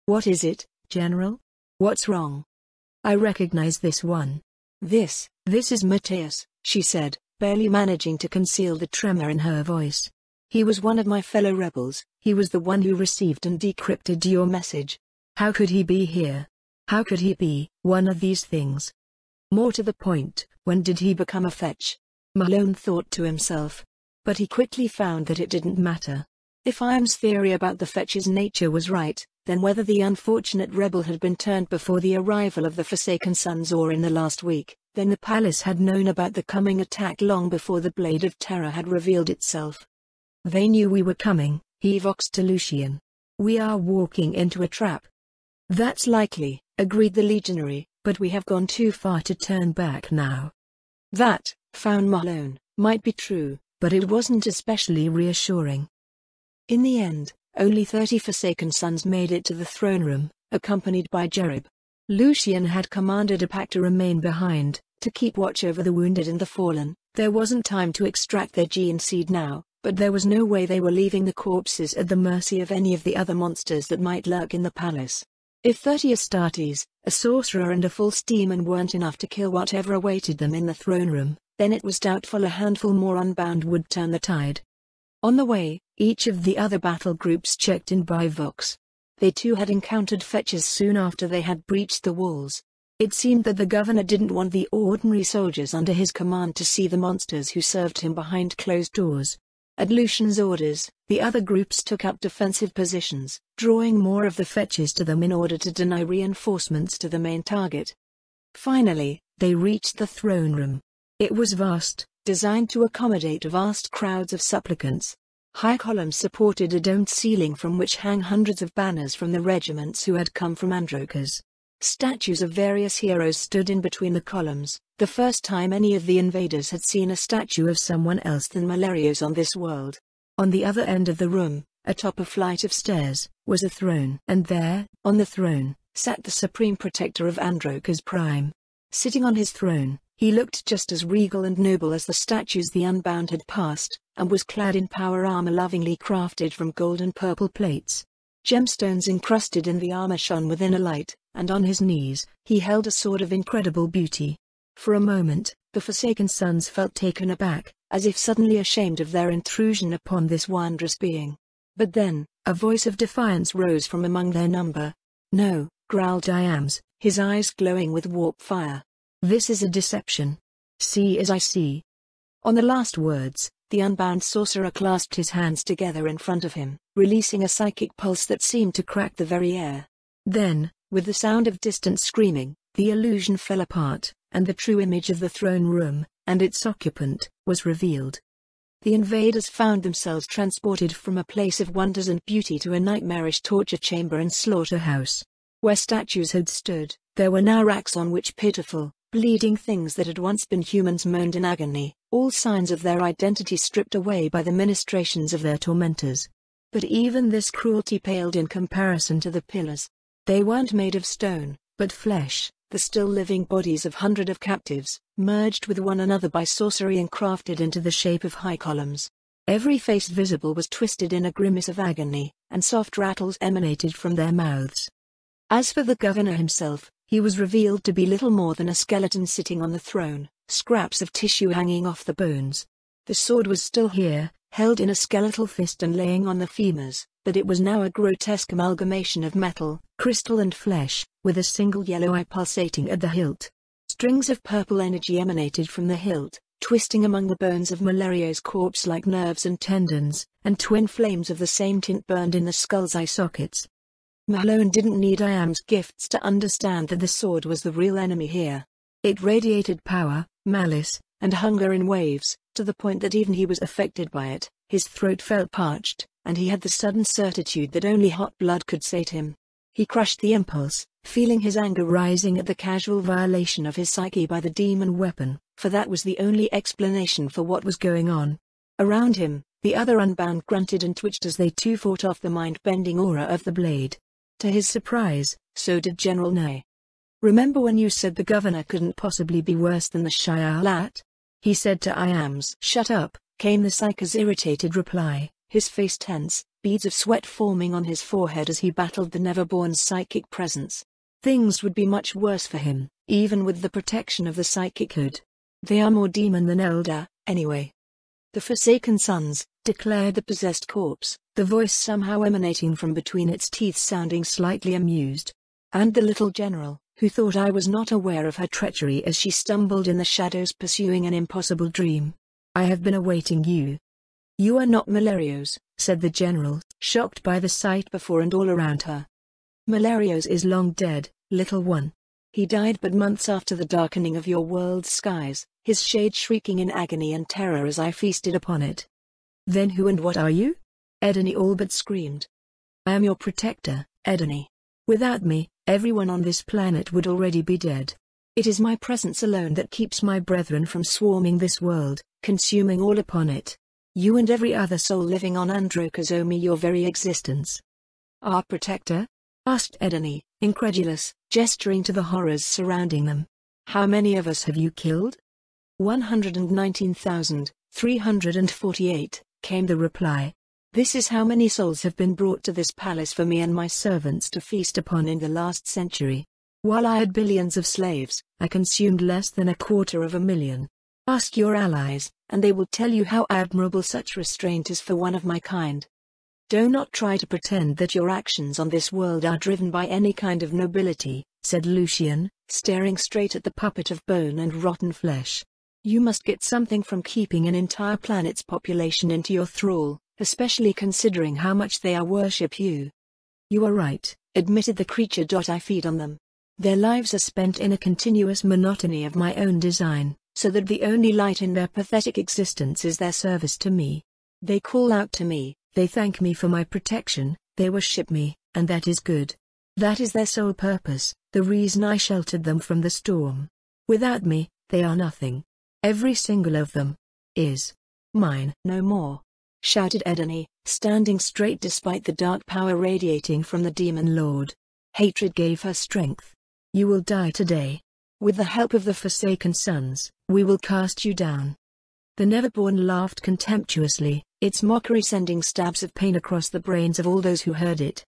"What is it, General? What's wrong? I recognize this one." This is Matthias," she said, barely managing to conceal the tremor in her voice. "He was one of my fellow rebels. He was the one who received and decrypted your message. How could he be here? How could he be one of these things? More to the point, when did he become a fetch?" Malone thought to himself. But he quickly found that it didn't matter. If Iam's theory about the fetch's nature was right, then whether the unfortunate rebel had been turned before the arrival of the Forsaken Sons or in the last week, then the palace had known about the coming attack long before the Blade of Terror had revealed itself. "They knew we were coming," he voxed to Lucian. "We are walking into a trap." "That's likely," agreed the legionary, "but we have gone too far to turn back now." That, found Malone, might be true, but it wasn't especially reassuring. In the end, only 30 Forsaken Sons made it to the throne room, accompanied by Jerib. Lucian had commanded a pack to remain behind, to keep watch over the wounded and the fallen. There wasn't time to extract their gene seed now, but there was no way they were leaving the corpses at the mercy of any of the other monsters that might lurk in the palace. If 30 Astartes, a sorcerer and a false demon weren't enough to kill whatever awaited them in the throne room, then it was doubtful a handful more unbound would turn the tide. On the way, each of the other battle groups checked in by Vox. They too had encountered fetchers soon after they had breached the walls. It seemed that the governor didn't want the ordinary soldiers under his command to see the monsters who served him behind closed doors. At Lucian's orders, the other groups took up defensive positions, drawing more of the fetchers to them in order to deny reinforcements to the main target. Finally, they reached the throne room. It was vast, designed to accommodate vast crowds of supplicants. High columns supported a domed ceiling from which hang hundreds of banners from the regiments who had come from Androkas. Statues of various heroes stood in between the columns, the first time any of the invaders had seen a statue of someone else than Malerios on this world. On the other end of the room, atop a flight of stairs, was a throne. And there, on the throne, sat the Supreme Protector of Androkas Prime. Sitting on his throne, he looked just as regal and noble as the statues the Unbound had passed, and was clad in power armor lovingly crafted from gold and purple plates. Gemstones encrusted in the armor shone with inner light, and on his knees, he held a sword of incredible beauty. For a moment, the Forsaken Sons felt taken aback, as if suddenly ashamed of their intrusion upon this wondrous being. But then, a voice of defiance rose from among their number. "No," growled Iams, his eyes glowing with warp fire. "This is a deception. See as I see." On the last words, the Unbound sorcerer clasped his hands together in front of him, releasing a psychic pulse that seemed to crack the very air. Then, with the sound of distant screaming, the illusion fell apart, and the true image of the throne room, and its occupant, was revealed. The invaders found themselves transported from a place of wonders and beauty to a nightmarish torture chamber and slaughterhouse. Where statues had stood, there were now racks on which pitiful, bleeding things that had once been humans moaned in agony, all signs of their identity stripped away by the ministrations of their tormentors. But even this cruelty paled in comparison to the pillars. They weren't made of stone, but flesh, the still living bodies of hundreds of captives, merged with one another by sorcery and crafted into the shape of high columns. Every face visible was twisted in a grimace of agony, and soft rattles emanated from their mouths. As for the governor himself, he was revealed to be little more than a skeleton sitting on the throne, scraps of tissue hanging off the bones. The sword was still here, held in a skeletal fist and laying on the femurs, but it was now a grotesque amalgamation of metal, crystal and flesh, with a single yellow eye pulsating at the hilt. Strings of purple energy emanated from the hilt, twisting among the bones of Malerios' corpse like nerves and tendons, and twin flames of the same tint burned in the skull's eye sockets. Malone didn't need Iam's gifts to understand that the sword was the real enemy here. It radiated power, malice, and hunger in waves, to the point that even he was affected by it. His throat felt parched, and he had the sudden certitude that only hot blood could sate him. He crushed the impulse, feeling his anger rising at the casual violation of his psyche by the demon weapon, for that was the only explanation for what was going on. Around him, the other Unbound grunted and twitched as they too fought off the mind-bending aura of the blade. To his surprise, so did General Nye. "Remember when you said the governor couldn't possibly be worse than the Shialat?" he said to Iams. "Shut up," came the Psyker's irritated reply, his face tense, beads of sweat forming on his forehead as he battled the Neverborn's psychic presence. Things would be much worse for him, even with the protection of the psychic hood. "They are more demon than elder, anyway." "The Forsaken Sons," declared the possessed corpse, the voice somehow emanating from between its teeth sounding slightly amused. "And the little general, who thought I was not aware of her treachery as she stumbled in the shadows pursuing an impossible dream. I have been awaiting you." "You are not Malerios," said the general, shocked by the sight before and all around her. "Malerios is long dead, little one. He died but months after the darkening of your world's skies, his shade shrieking in agony and terror as I feasted upon it." "Then who and what are you?" Edeni all but screamed. "I am your protector, Edeni. Without me, everyone on this planet would already be dead. It is my presence alone that keeps my brethren from swarming this world, consuming all upon it. You and every other soul living on Androkas owe me your very existence." "Our protector?" asked Edeni, incredulous, gesturing to the horrors surrounding them. "How many of us have you killed?" 119,348, came the reply. "This is how many souls have been brought to this palace for me and my servants to feast upon in the last century. While I had billions of slaves, I consumed less than 250,000. Ask your allies, and they will tell you how admirable such restraint is for one of my kind. Do not try to pretend that your actions on this world are driven by any kind of nobility," said Lucian, staring straight at the puppet of bone and rotten flesh. "You must get something from keeping an entire planet's population into your thrall, especially considering how much they worship you." "You are right," admitted the creature. "I feed on them. Their lives are spent in a continuous monotony of my own design, so that the only light in their pathetic existence is their service to me. They call out to me, they thank me for my protection, they worship me, and that is good. That is their sole purpose, the reason I sheltered them from the storm. Without me, they are nothing. Every single of them is mine." "No more," shouted Edeni, standing straight despite the dark power radiating from the demon lord. Hatred gave her strength. "You will die today. With the help of the Forsaken Sons, we will cast you down." The Neverborn laughed contemptuously, its mockery sending stabs of pain across the brains of all those who heard it.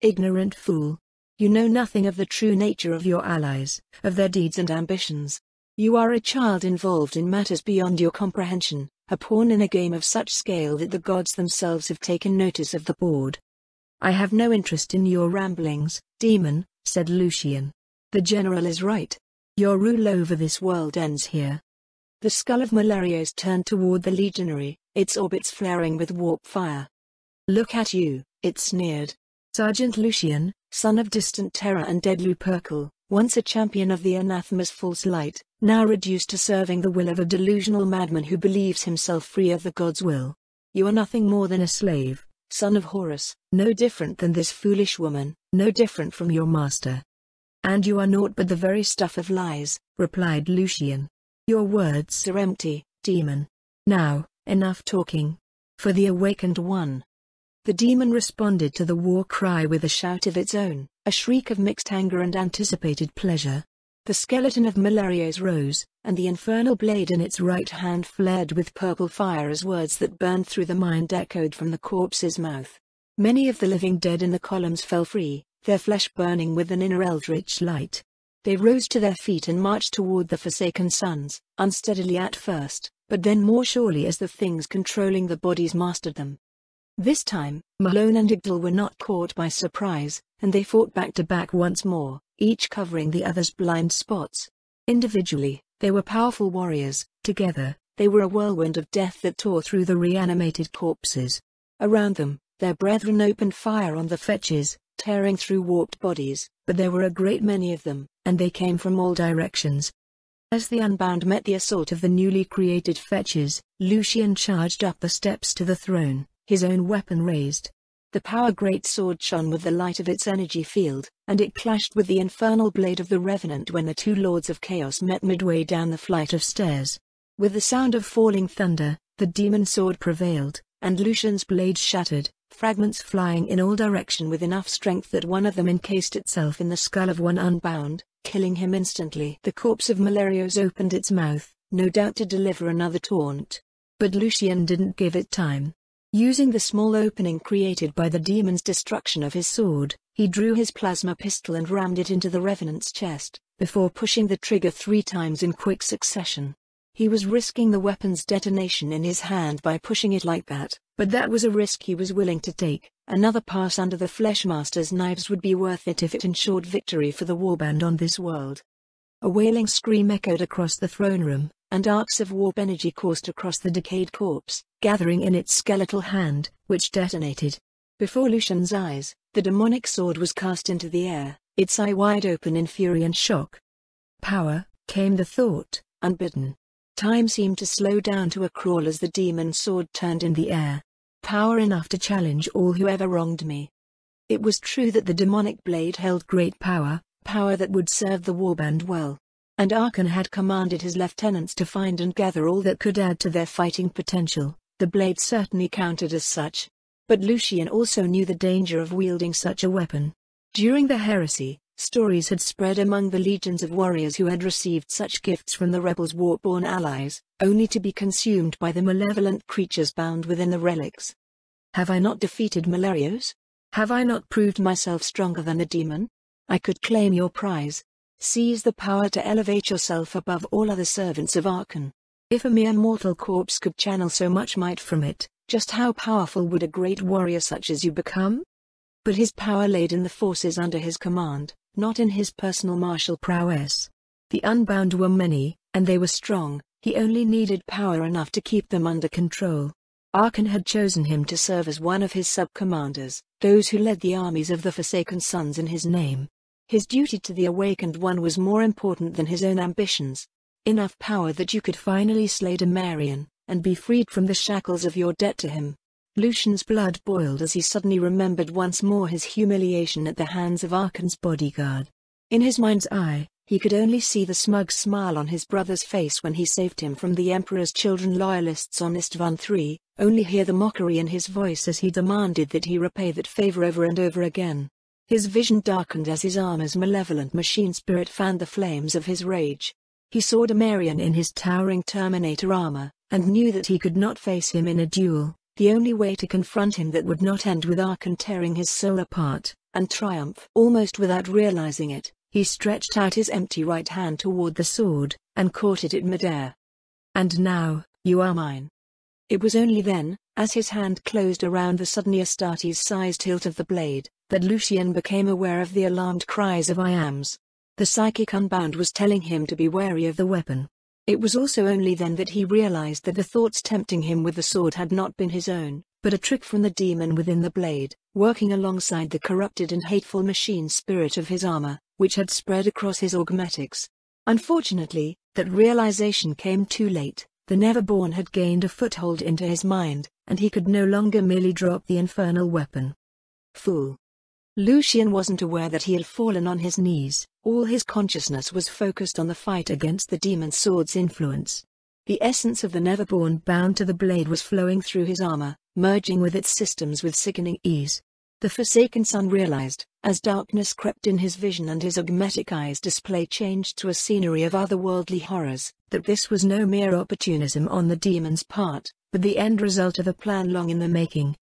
"Ignorant fool. You know nothing of the true nature of your allies, of their deeds and ambitions. You are a child involved in matters beyond your comprehension, a pawn in a game of such scale that the gods themselves have taken notice of the board." "I have no interest in your ramblings, demon," said Lucian. "The general is right. Your rule over this world ends here." The skull of Malerios turned toward the legionary, its orbits flaring with warp fire. "Look at you," it sneered. "Sergeant Lucian, son of distant terror and dead Lupercal, once a champion of the anathema's false light, now reduced to serving the will of a delusional madman who believes himself free of the god's will. You are nothing more than a slave, son of Horus, no different than this foolish woman, no different from your master." "And you are naught but the very stuff of lies," replied Lucian. "Your words are empty, demon. Now, enough talking. For the awakened one." The demon responded to the war cry with a shout of its own, a shriek of mixed anger and anticipated pleasure. The skeleton of Malerios rose, and the infernal blade in its right hand flared with purple fire as words that burned through the mind echoed from the corpse's mouth. Many of the living dead in the columns fell free, their flesh burning with an inner eldritch light. They rose to their feet and marched toward the Forsaken Sons, unsteadily at first, but then more surely as the things controlling the bodies mastered them. This time, Malone and Igdal were not caught by surprise, and they fought back to back once more, each covering the other's blind spots. Individually, they were powerful warriors; together, they were a whirlwind of death that tore through the reanimated corpses. Around them, their brethren opened fire on the fetches, tearing through warped bodies, but there were a great many of them, and they came from all directions. As the Unbound met the assault of the newly created fetches, Lucian charged up the steps to the throne, his own weapon raised. The power greatsword shone with the light of its energy field, and it clashed with the infernal blade of the Revenant when the two Lords of Chaos met midway down the flight of stairs. With the sound of falling thunder, the demon sword prevailed, and Lucian's blade shattered, fragments flying in all direction with enough strength that one of them encased itself in the skull of one Unbound, killing him instantly. The corpse of Malerios opened its mouth, no doubt to deliver another taunt. But Lucian didn't give it time. Using the small opening created by the demon's destruction of his sword, he drew his plasma pistol and rammed it into the Revenant's chest, before pushing the trigger 3 times in quick succession. He was risking the weapon's detonation in his hand by pushing it like that, but that was a risk he was willing to take. Another pass under the Fleshmaster's knives would be worth it if it ensured victory for the Warband on this world. A wailing scream echoed across the throne room, and arcs of warp energy coursed across the decayed corpse, gathering in its skeletal hand, which detonated. Before Lucian's eyes, the demonic sword was cast into the air, its eye wide open in fury and shock. Power, came the thought, unbidden. Time seemed to slow down to a crawl as the demon sword turned in the air. Power enough to challenge all who ever wronged me. It was true that the demonic blade held great power, power that would serve the Warband well. And Archon had commanded his lieutenants to find and gather all that could add to their fighting potential. The blade certainly counted as such. But Lucian also knew the danger of wielding such a weapon. During the heresy, stories had spread among the legions of warriors who had received such gifts from the rebels' warborn allies, only to be consumed by the malevolent creatures bound within the relics. Have I not defeated Malerios? Have I not proved myself stronger than the demon? I could claim your prize. Seize the power to elevate yourself above all other servants of Archon. If a mere mortal corpse could channel so much might from it, just how powerful would a great warrior such as you become? But his power laid in the forces under his command, not in his personal martial prowess. The Unbound were many, and they were strong. He only needed power enough to keep them under control. Archon had chosen him to serve as one of his sub-commanders, those who led the armies of the Forsaken Sons in his name. His duty to the Awakened One was more important than his own ambitions. Enough power that you could finally slay Demarian, and be freed from the shackles of your debt to him. Lucian's blood boiled as he suddenly remembered once more his humiliation at the hands of Archon's bodyguard. In his mind's eye, he could only see the smug smile on his brother's face when he saved him from the Emperor's children loyalists on Istvan III, only hear the mockery in his voice as he demanded that he repay that favor over and over again. His vision darkened as his armor's malevolent machine spirit fanned the flames of his rage. He saw Demarian in his towering Terminator armor, and knew that he could not face him in a duel, the only way to confront him that would not end with Archon tearing his soul apart, and triumph. Almost without realizing it, he stretched out his empty right hand toward the sword, and caught it in midair. And now, you are mine. It was only then, as his hand closed around the suddenly Astartes-sized hilt of the blade, that Lucian became aware of the alarmed cries of I-ams. The psychic Unbound was telling him to be wary of the weapon. It was also only then that he realized that the thoughts tempting him with the sword had not been his own, but a trick from the demon within the blade, working alongside the corrupted and hateful machine spirit of his armor, which had spread across his augmetics. Unfortunately, that realization came too late. The Neverborn had gained a foothold into his mind, and he could no longer merely drop the infernal weapon. Fool. Lucian wasn't aware that he had fallen on his knees. All his consciousness was focused on the fight against the demon sword's influence. The essence of the Neverborn bound to the blade was flowing through his armor, merging with its systems with sickening ease. The Forsaken Son realized, as darkness crept in his vision and his augmetic eyes' display changed to a scenery of otherworldly horrors, that this was no mere opportunism on the demon's part, but the end result of a plan long in the making.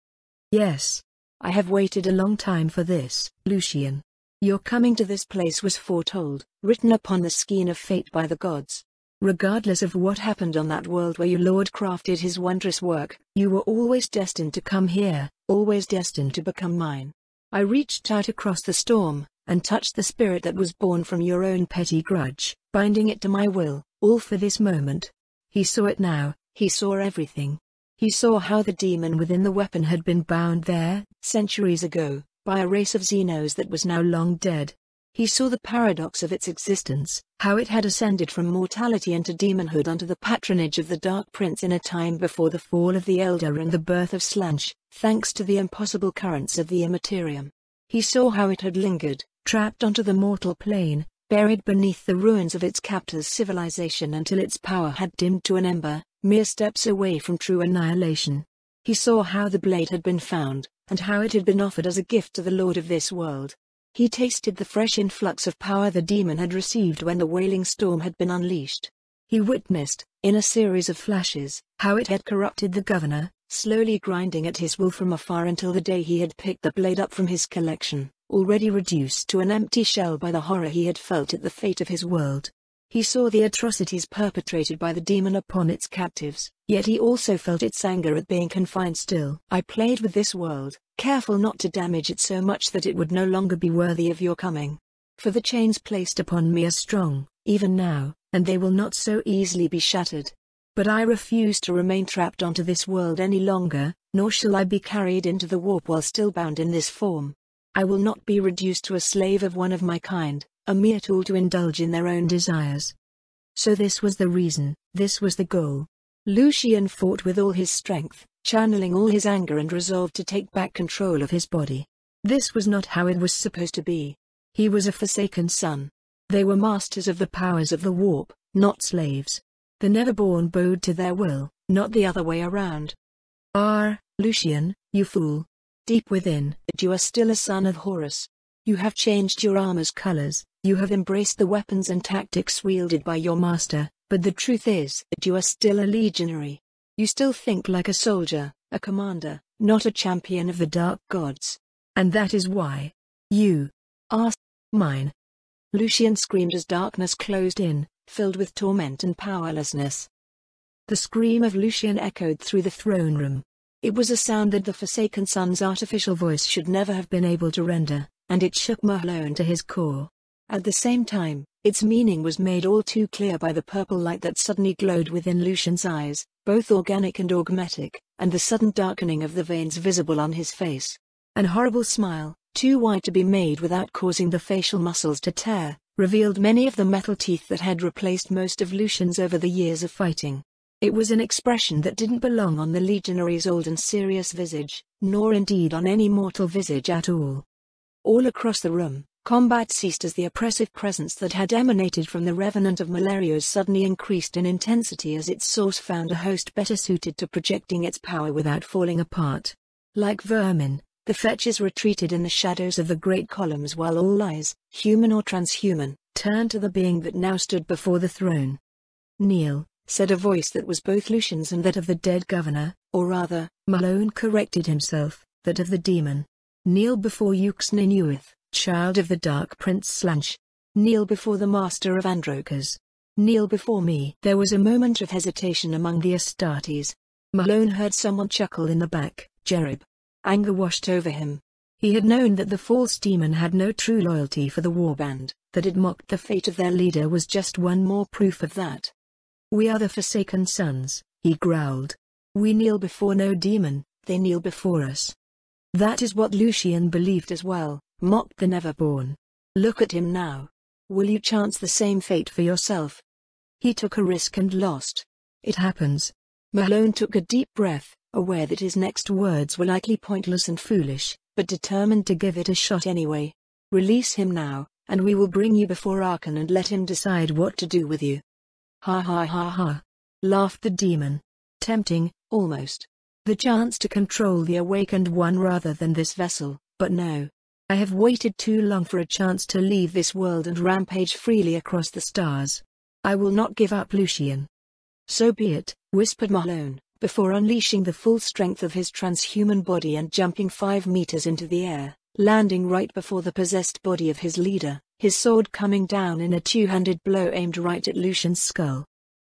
Yes. I have waited a long time for this, Lucian. Your coming to this place was foretold, written upon the skein of fate by the gods. Regardless of what happened on that world where your Lord crafted his wondrous work, you were always destined to come here, always destined to become mine. I reached out across the storm, and touched the spirit that was born from your own petty grudge, binding it to my will, all for this moment. He saw it now, he saw everything. He saw how the demon within the weapon had been bound there, centuries ago, by a race of Xenos that was now long dead. He saw the paradox of its existence, how it had ascended from mortality into demonhood under the patronage of the Dark Prince in a time before the fall of the Elder and the birth of Slanch, thanks to the impossible currents of the Immaterium. He saw how it had lingered, trapped onto the mortal plane, buried beneath the ruins of its captor's civilization until its power had dimmed to an ember, mere steps away from true annihilation. He saw how the blade had been found, and how it had been offered as a gift to the Lord of this world. He tasted the fresh influx of power the demon had received when the wailing storm had been unleashed. He witnessed, in a series of flashes, how it had corrupted the governor, slowly grinding at his will from afar until the day he had picked the blade up from his collection, already reduced to an empty shell by the horror he had felt at the fate of his world. He saw the atrocities perpetrated by the demon upon its captives, yet he also felt its anger at being confined still. I played with this world, careful not to damage it so much that it would no longer be worthy of your coming. For the chains placed upon me are strong, even now, and they will not so easily be shattered. But I refuse to remain trapped onto this world any longer, nor shall I be carried into the warp while still bound in this form. I will not be reduced to a slave of one of my kind, a mere tool to indulge in their own desires. So this was the reason, this was the goal. Lucian fought with all his strength, channeling all his anger and resolved to take back control of his body. This was not how it was supposed to be. He was a forsaken son. They were masters of the powers of the warp, not slaves. The Neverborn bowed to their will, not the other way around. Ah, Lucian, you fool. Deep within, you are still a son of Horus. You have changed your armor's colors, you have embraced the weapons and tactics wielded by your master, but the truth is that you are still a legionary. You still think like a soldier, a commander, not a champion of the dark gods. And that is why you are mine. Lucian screamed as darkness closed in, filled with torment and powerlessness. The scream of Lucian echoed through the throne room. It was a sound that the Forsaken Son's artificial voice should never have been able to render, and it shook Malone to his core. At the same time, its meaning was made all too clear by the purple light that suddenly glowed within Lucian's eyes, both organic and augmetic, and the sudden darkening of the veins visible on his face. An horrible smile, too wide to be made without causing the facial muscles to tear, revealed many of the metal teeth that had replaced most of Lucian's over the years of fighting. It was an expression that didn't belong on the legionary's old and serious visage, nor indeed on any mortal visage at all. All across the room, combat ceased as the oppressive presence that had emanated from the Revenant of Malarios suddenly increased in intensity as its source found a host better suited to projecting its power without falling apart. Like vermin, the fetches retreated in the shadows of the great columns while all eyes, human or transhuman, turned to the being that now stood before the throne. "Kneel," said a voice that was both Lucian's and that of the dead governor, or rather, Malone corrected himself, that of the demon. "Kneel before Uxnenuith, child of the Dark Prince Slanch. Kneel before the master of Androkas. Kneel before me." There was a moment of hesitation among the Astartes. Malone heard someone chuckle in the back, Jerib. Anger washed over him. He had known that the false demon had no true loyalty for the Warband, that it mocked the fate of their leader was just one more proof of that. "We are the Forsaken Sons," he growled. "We kneel before no demon, they kneel before us." That is what Lucian believed as well, mocked the Neverborn. Look at him now. Will you chance the same fate for yourself? He took a risk and lost. It happens. Malone took a deep breath, aware that his next words were likely pointless and foolish, but determined to give it a shot anyway. "Release him now, and we will bring you before Archon and let him decide what to do with you." "Ha ha ha ha," laughed the demon. "Tempting, almost. The chance to control the awakened one rather than this vessel, but no. I have waited too long for a chance to leave this world and rampage freely across the stars. I will not give up, Lucian." "So be it," whispered Malone, before unleashing the full strength of his transhuman body and jumping 5 meters into the air, landing right before the possessed body of his leader, his sword coming down in a two-handed blow aimed right at Lucian's skull.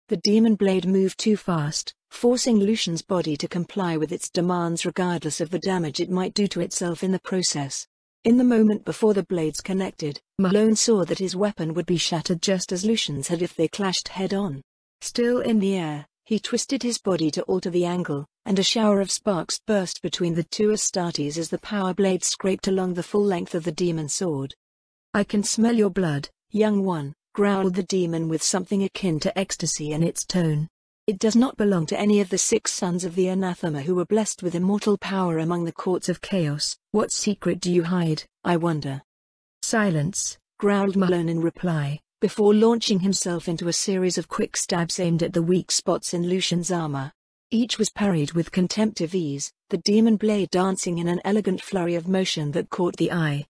The demon blade moved too fast, forcing Lucian's body to comply with its demands regardless of the damage it might do to itself in the process. In the moment before the blades connected, Malone saw that his weapon would be shattered just as Lucian's had if they clashed head-on. Still in the air, He twisted his body to alter the angle, and a shower of sparks burst between the two Astartes as the power blade scraped along the full length of the demon sword. "I can smell your blood, young one," growled the demon with something akin to ecstasy in its tone. "It does not belong to any of the 6 sons of the anathema who were blessed with immortal power among the courts of chaos. What secret do you hide, I wonder?" "Silence," growled Malone in reply, before launching himself into a series of quick stabs aimed at the weak spots in Lucian's armor. Each was parried with contemptive ease, the demon blade dancing in an elegant flurry of motion that caught the eye.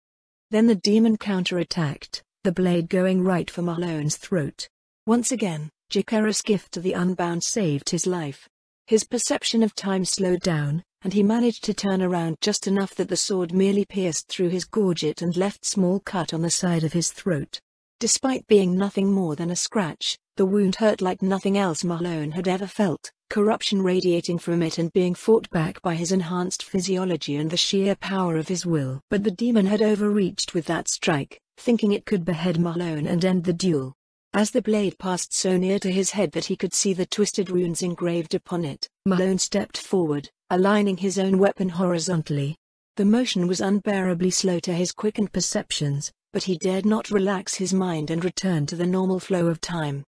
Then the demon counterattacked, the blade going right for Malone's throat. Once again, Jakera's gift to the Unbound saved his life. His perception of time slowed down, and he managed to turn around just enough that the sword merely pierced through his gorget and left small cut on the side of his throat. Despite being nothing more than a scratch, the wound hurt like nothing else Malone had ever felt, corruption radiating from it and being fought back by his enhanced physiology and the sheer power of his will. But the demon had overreached with that strike, thinking it could behead Malone and end the duel. As the blade passed so near to his head that he could see the twisted runes engraved upon it, Malone stepped forward, aligning his own weapon horizontally. The motion was unbearably slow to his quickened perceptions, but he dared not relax his mind and return to the normal flow of time.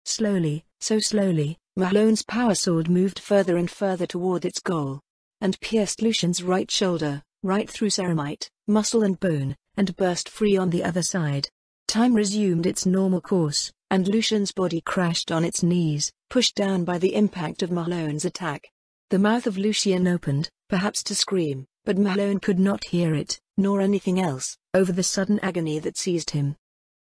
Slowly, so slowly, Malone's power sword moved further and further toward its goal, and pierced Lucian's right shoulder, right through ceramite, muscle and bone, and burst free on the other side. Time resumed its normal course, and Lucian's body crashed on its knees, pushed down by the impact of Malone's attack. The mouth of Lucian opened, perhaps to scream, but Malone could not hear it, nor anything else, over the sudden agony that seized him.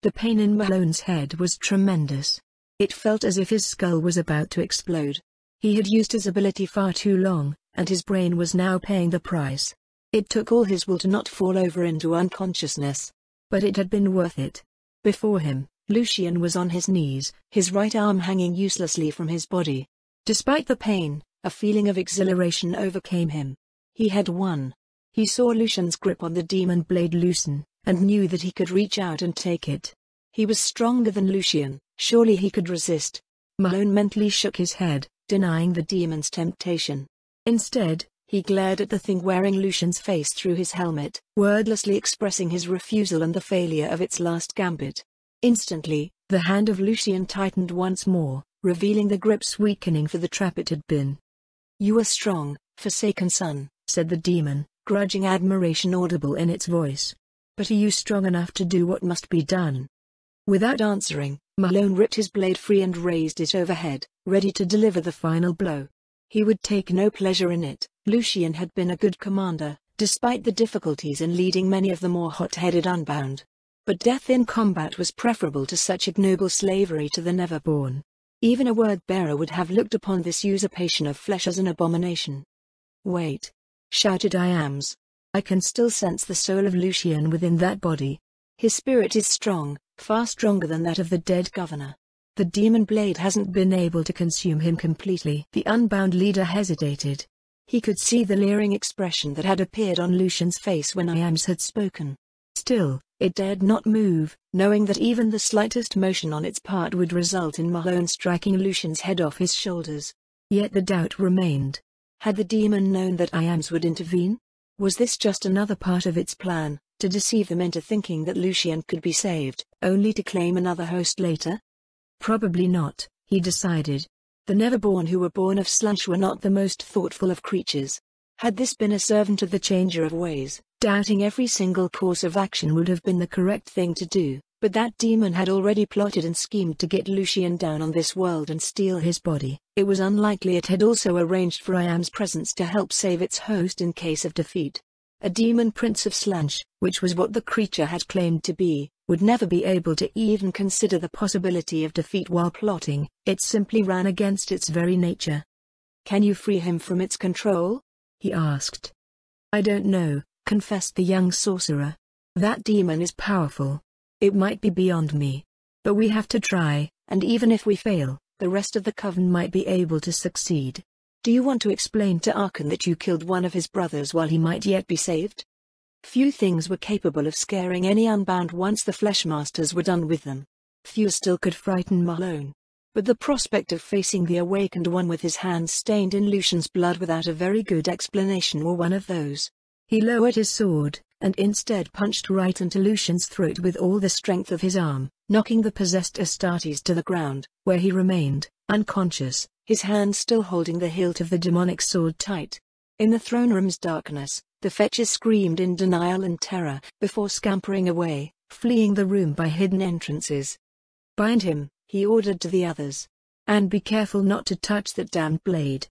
The pain in Malone's head was tremendous. It felt as if his skull was about to explode. He had used his ability far too long, and his brain was now paying the price. It took all his will to not fall over into unconsciousness. But it had been worth it. Before him, Lucian was on his knees, his right arm hanging uselessly from his body. Despite the pain, a feeling of exhilaration overcame him. He had won. He saw Lucian's grip on the demon blade loosen, and knew that he could reach out and take it. He was stronger than Lucian, surely he could resist. Malone mentally shook his head, denying the demon's temptation. Instead, he glared at the thing wearing Lucian's face through his helmet, wordlessly expressing his refusal and the failure of its last gambit. Instantly, the hand of Lucian tightened once more, revealing the grip's weakening for the trap it had been. "You are strong, Forsaken Son," said the demon, grudging admiration audible in its voice. "But are you strong enough to do what must be done?" Without answering, Malone ripped his blade free and raised it overhead, ready to deliver the final blow. He would take no pleasure in it. Lucian had been a good commander, despite the difficulties in leading many of the more hot-headed Unbound. But death in combat was preferable to such ignoble slavery to the Neverborn. Even a word-bearer would have looked upon this usurpation of flesh as an abomination. "Wait!" shouted Iams. "I can still sense the soul of Lucian within that body. His spirit is strong, far stronger than that of the dead governor. The demon blade hasn't been able to consume him completely." The Unbound leader hesitated. He could see the leering expression that had appeared on Lucian's face when Iams had spoken. Still, it dared not move, knowing that even the slightest motion on its part would result in Malone striking Lucian's head off his shoulders. Yet the doubt remained. Had the demon known that Iams would intervene? Was this just another part of its plan, to deceive them into thinking that Lucian could be saved, only to claim another host later? Probably not, he decided. The Neverborn who were born of Slunch were not the most thoughtful of creatures. Had this been a servant of the Changer of Ways, doubting every single course of action would have been the correct thing to do, but that demon had already plotted and schemed to get Lucian down on this world and steal his body. It was unlikely it had also arranged for Iam's presence to help save its host in case of defeat. A demon prince of Slunch, which was what the creature had claimed to be, would never be able to even consider the possibility of defeat while plotting. It simply ran against its very nature. "Can you free him from its control?" he asked. "I don't know," confessed the young sorcerer. "That demon is powerful. It might be beyond me. But we have to try, and even if we fail, the rest of the Coven might be able to succeed. Do you want to explain to Archon that you killed one of his brothers while he might yet be saved?" Few things were capable of scaring any Unbound once the Fleshmasters were done with them. Few still could frighten Malone. but the prospect of facing the awakened one with his hands stained in Lucian's blood without a very good explanation were one of those. He lowered his sword, and instead punched right into Lucian's throat with all the strength of his arm, knocking the possessed Astartes to the ground, where he remained, unconscious, his hand still holding the hilt of the demonic sword tight. In the throne room's darkness, the fetchers screamed in denial and terror, before scampering away, fleeing the room by hidden entrances. "Bind him," he ordered to the others. "And be careful not to touch that damned blade."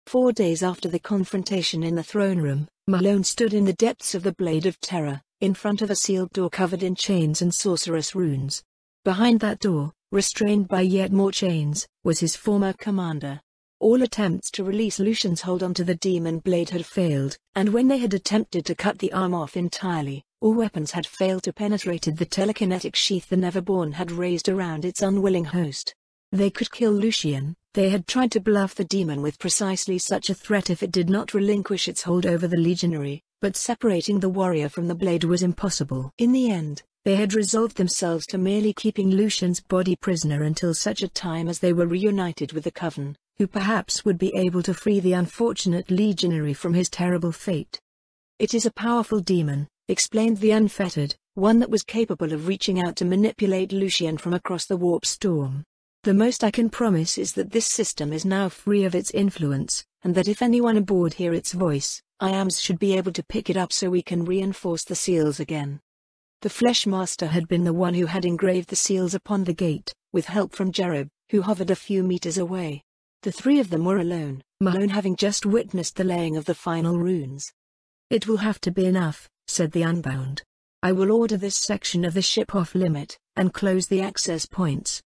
4 days after the confrontation in the throne room, Malone stood in the depths of the Blade of Terror, in front of a sealed door covered in chains and sorceress runes. Behind that door, restrained by yet more chains, was his former commander. All attempts to release Lucian's hold onto the demon blade had failed, and when they had attempted to cut the arm off entirely, all weapons had failed to penetrate the telekinetic sheath the Neverborn had raised around its unwilling host. They could kill Lucian. They had tried to bluff the demon with precisely such a threat if it did not relinquish its hold over the legionary, but separating the warrior from the blade was impossible. In the end, they had resolved themselves to merely keeping Lucian's body prisoner until such a time as they were reunited with the Coven, who perhaps would be able to free the unfortunate legionary from his terrible fate. "It is a powerful demon," explained the Unfettered, "one that was capable of reaching out to manipulate Lucian from across the warp storm. The most I can promise is that this system is now free of its influence, and that if anyone aboard hear its voice, IAMS should be able to pick it up so we can reinforce the seals again." The Fleshmaster had been the one who had engraved the seals upon the gate, with help from Jerub, who hovered a few meters away. The three of them were alone, Malone having just witnessed the laying of the final runes. "It will have to be enough," said the Unbound. "I will order this section of the ship off limit, and close the access points."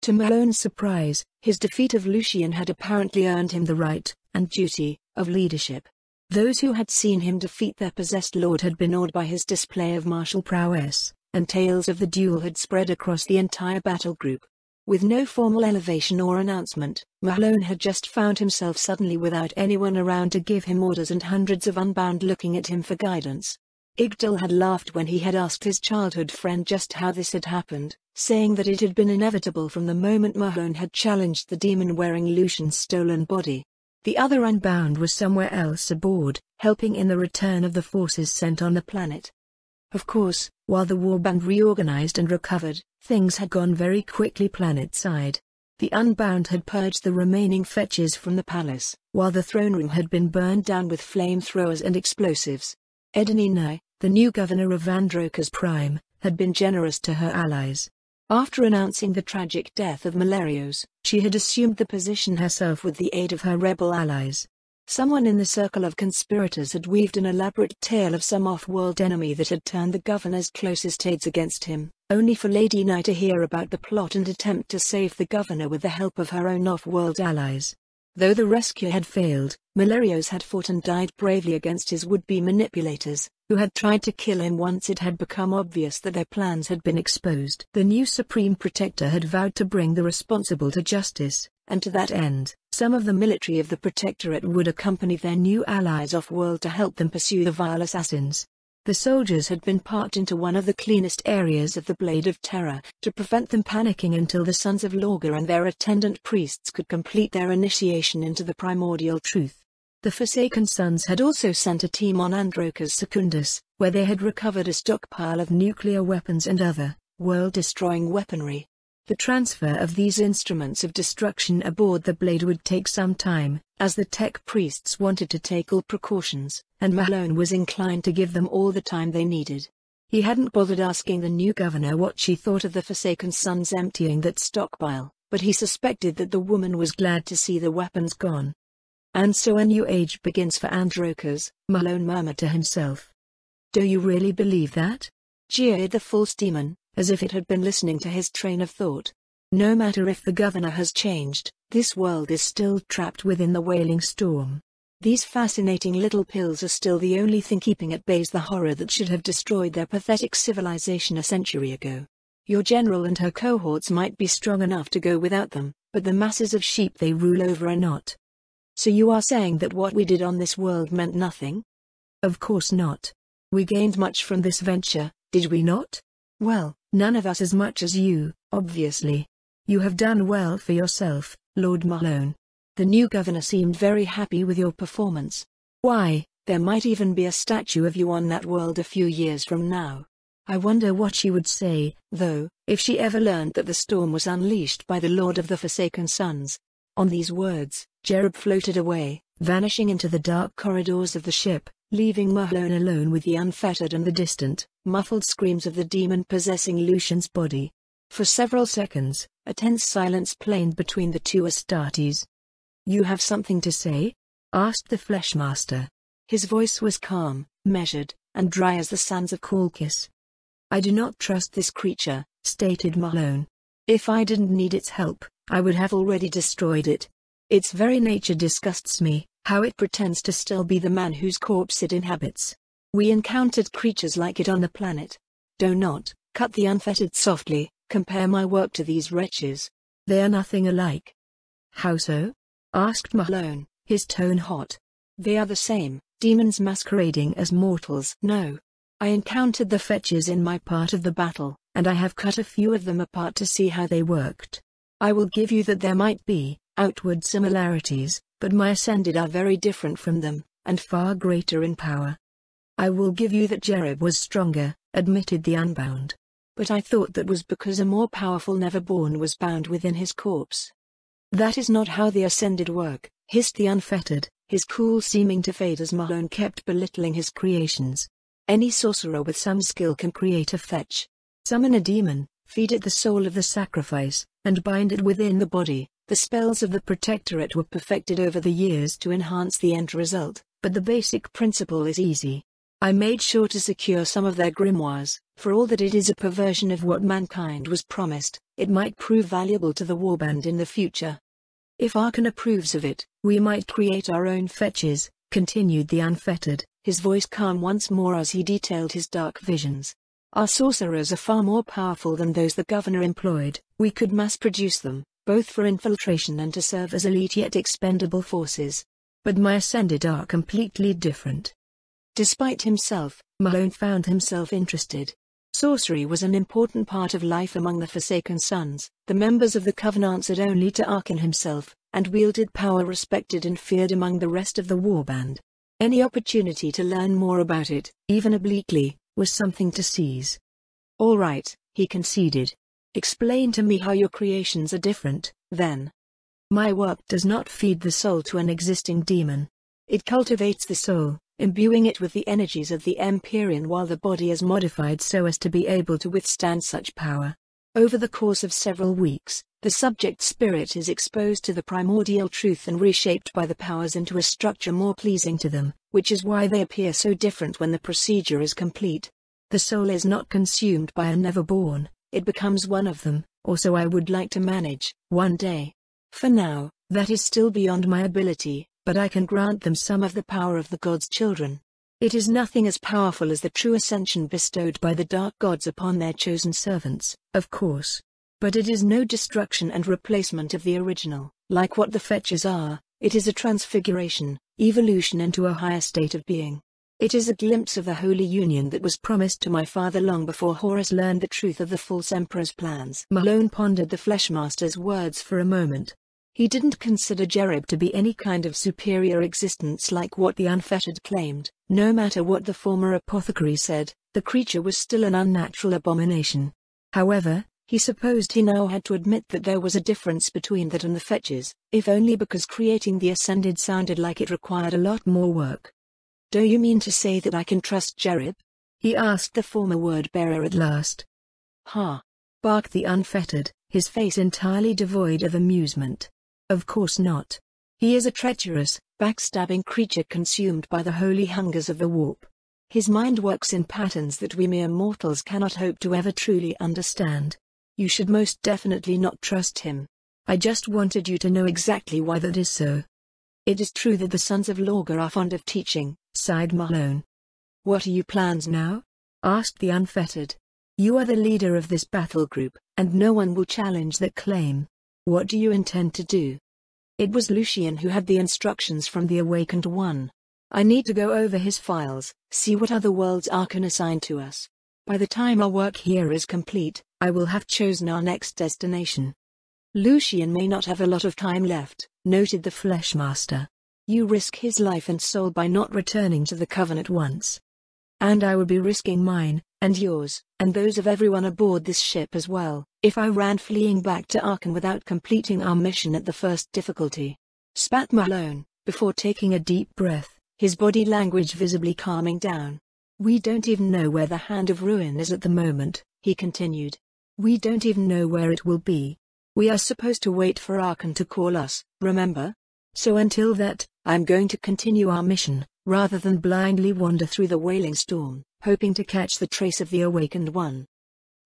To Malone's surprise, his defeat of Lucian had apparently earned him the right, and duty, of leadership. Those who had seen him defeat their possessed lord had been awed by his display of martial prowess, and tales of the duel had spread across the entire battle group. With no formal elevation or announcement, Malone had just found himself suddenly without anyone around to give him orders and hundreds of Unbound looking at him for guidance. Igdal had laughed when he had asked his childhood friend just how this had happened, saying that it had been inevitable from the moment Malone had challenged the demon wearing Lucian's stolen body. The other Unbound was somewhere else aboard, helping in the return of the forces sent on the planet. Of course, while the Warband reorganized and recovered, things had gone very quickly planet-side. The Unbound had purged the remaining fetches from the palace, while the throne room had been burned down with flamethrowers and explosives. Edenina, the new governor of Androkas Prime, had been generous to her allies. After announcing the tragic death of Malerios, she had assumed the position herself with the aid of her rebel allies. Someone in the circle of conspirators had weaved an elaborate tale of some off-world enemy that had turned the governor's closest aides against him, only for Lady Ni to hear about the plot and attempt to save the governor with the help of her own off-world allies. Though the rescue had failed, Malerios had fought and died bravely against his would-be manipulators, who had tried to kill him once it had become obvious that their plans had been exposed. The new Supreme Protector had vowed to bring the responsible to justice, and to that end, some of the military of the Protectorate would accompany their new allies off-world to help them pursue the vile assassins. The soldiers had been parked into one of the cleanest areas of the Blade of Terror, to prevent them panicking until the Sons of Lorga and their attendant priests could complete their initiation into the primordial truth. The Forsaken Sons had also sent a team on Androkas Secundus, where they had recovered a stockpile of nuclear weapons and other, world-destroying weaponry. The transfer of these instruments of destruction aboard the Blade would take some time, as the tech priests wanted to take all precautions, and Malone was inclined to give them all the time they needed. He hadn't bothered asking the new governor what she thought of the Forsaken Sons emptying that stockpile, but he suspected that the woman was glad to see the weapons gone. "And so a new age begins for Androkas," Malone murmured to himself. "Do you really believe that?" jeered the false demon, as if it had been listening to his train of thought. "No matter if the governor has changed, this world is still trapped within the wailing storm. These fascinating little pills are still the only thing keeping at bay the horror that should have destroyed their pathetic civilization a century ago. Your general and her cohorts might be strong enough to go without them, but the masses of sheep they rule over are not. So you are saying that what we did on this world meant nothing?" "Of course not. We gained much from this venture, did we not?" "Well, none of us as much as you, obviously. You have done well for yourself, Lord Malone. The new governor seemed very happy with your performance. Why, there might even be a statue of you on that world a few years from now. I wonder what she would say, though, if she ever learned that the storm was unleashed by the Lord of the Forsaken Suns. On these words, Jerub floated away, vanishing into the dark corridors of the ship, leaving Malone alone with the unfettered and the distant, muffled screams of the demon possessing Lucian's body. For several seconds, a tense silence planed between the two Astartes. You have something to say? Asked the Fleshmaster. His voice was calm, measured, and dry as the sands of Colchis. I do not trust this creature, stated Malone. If I didn't need its help, I would have already destroyed it. Its very nature disgusts me, how it pretends to still be the man whose corpse it inhabits. We encountered creatures like it on the planet. Do not, cut the unfettered softly, compare my work to these wretches. They are nothing alike. How so? Asked Malone, his tone hot. They are the same, demons masquerading as mortals. No. I encountered the fetches in my part of the battle, and I have cut a few of them apart to see how they worked. I will give you that there might be outward similarities, but my ascended are very different from them, and far greater in power. I will give you that Jerub was stronger, admitted the Unbound. But I thought that was because a more powerful Neverborn was bound within his corpse. That is not how the Ascended work, hissed the Unfettered, his cool seeming to fade as Malone kept belittling his creations. Any sorcerer with some skill can create a fetch. Summon a demon, feed it the soul of the sacrifice, and bind it within the body. The spells of the Protectorate were perfected over the years to enhance the end result, but the basic principle is easy. I made sure to secure some of their grimoires, for all that it is a perversion of what mankind was promised, it might prove valuable to the Warband in the future. If Arkan approves of it, we might create our own fetches, continued the Unfettered, his voice calm once more as he detailed his dark visions. Our sorcerers are far more powerful than those the governor employed. We could mass-produce them, both for infiltration and to serve as elite yet expendable forces. But my Ascended are completely different. Despite himself, Malone found himself interested. Sorcery was an important part of life among the Forsaken Sons. The members of the Coven answered only to Arkan himself, and wielded power respected and feared among the rest of the Warband. Any opportunity to learn more about it, even obliquely, was something to seize. All right, he conceded. Explain to me how your creations are different, then. My work does not feed the soul to an existing demon. It cultivates the soul, imbuing it with the energies of the Empyrean while the body is modified so as to be able to withstand such power. Over the course of several weeks, the subject spirit is exposed to the primordial truth and reshaped by the powers into a structure more pleasing to them, which is why they appear so different when the procedure is complete. The soul is not consumed by a Neverborn, it becomes one of them, or so I would like to manage, one day. For now, that is still beyond my ability, but I can grant them some of the power of the gods' children. It is nothing as powerful as the true ascension bestowed by the dark gods upon their chosen servants, of course. But it is no destruction and replacement of the original. Like what the fetches are, it is a transfiguration, evolution into a higher state of being. It is a glimpse of the holy union that was promised to my father long before Horus learned the truth of the false emperor's plans. Malone pondered the Fleshmaster's words for a moment. He didn't consider Jerub to be any kind of superior existence like what the Unfettered claimed. No matter what the former apothecary said, the creature was still an unnatural abomination. However, he supposed he now had to admit that there was a difference between that and the fetches, if only because creating the Ascended sounded like it required a lot more work. Do you mean to say that I can trust Jerub? He asked the former word-bearer at last. Ha! Barked the Unfettered, his face entirely devoid of amusement. Of course not. He is a treacherous, backstabbing creature consumed by the holy hungers of the warp. His mind works in patterns that we mere mortals cannot hope to ever truly understand. You should most definitely not trust him. I just wanted you to know exactly why that is so. It is true that the Sons of Lorga are fond of teaching, sighed Malone. What are your plans now? Asked the Unfettered. You are the leader of this battle group, and no one will challenge that claim. What do you intend to do? It was Lucian who had the instructions from the Awakened One. I need to go over his files, see what other worlds Arkan assigned to us. By the time our work here is complete, I will have chosen our next destination. Lucian may not have a lot of time left, noted the Fleshmaster. You risk his life and soul by not returning to the Covenant once. And I would be risking mine, and yours, and those of everyone aboard this ship as well, if I ran fleeing back to Arkham without completing our mission at the first difficulty. Spat Malone, before taking a deep breath, his body language visibly calming down. We don't even know where the Hand of Ruin is at the moment, he continued. We don't even know where it will be. We are supposed to wait for Arkham to call us, remember? So until that, I'm going to continue our mission, rather than blindly wander through the wailing storm, hoping to catch the trace of the Awakened One.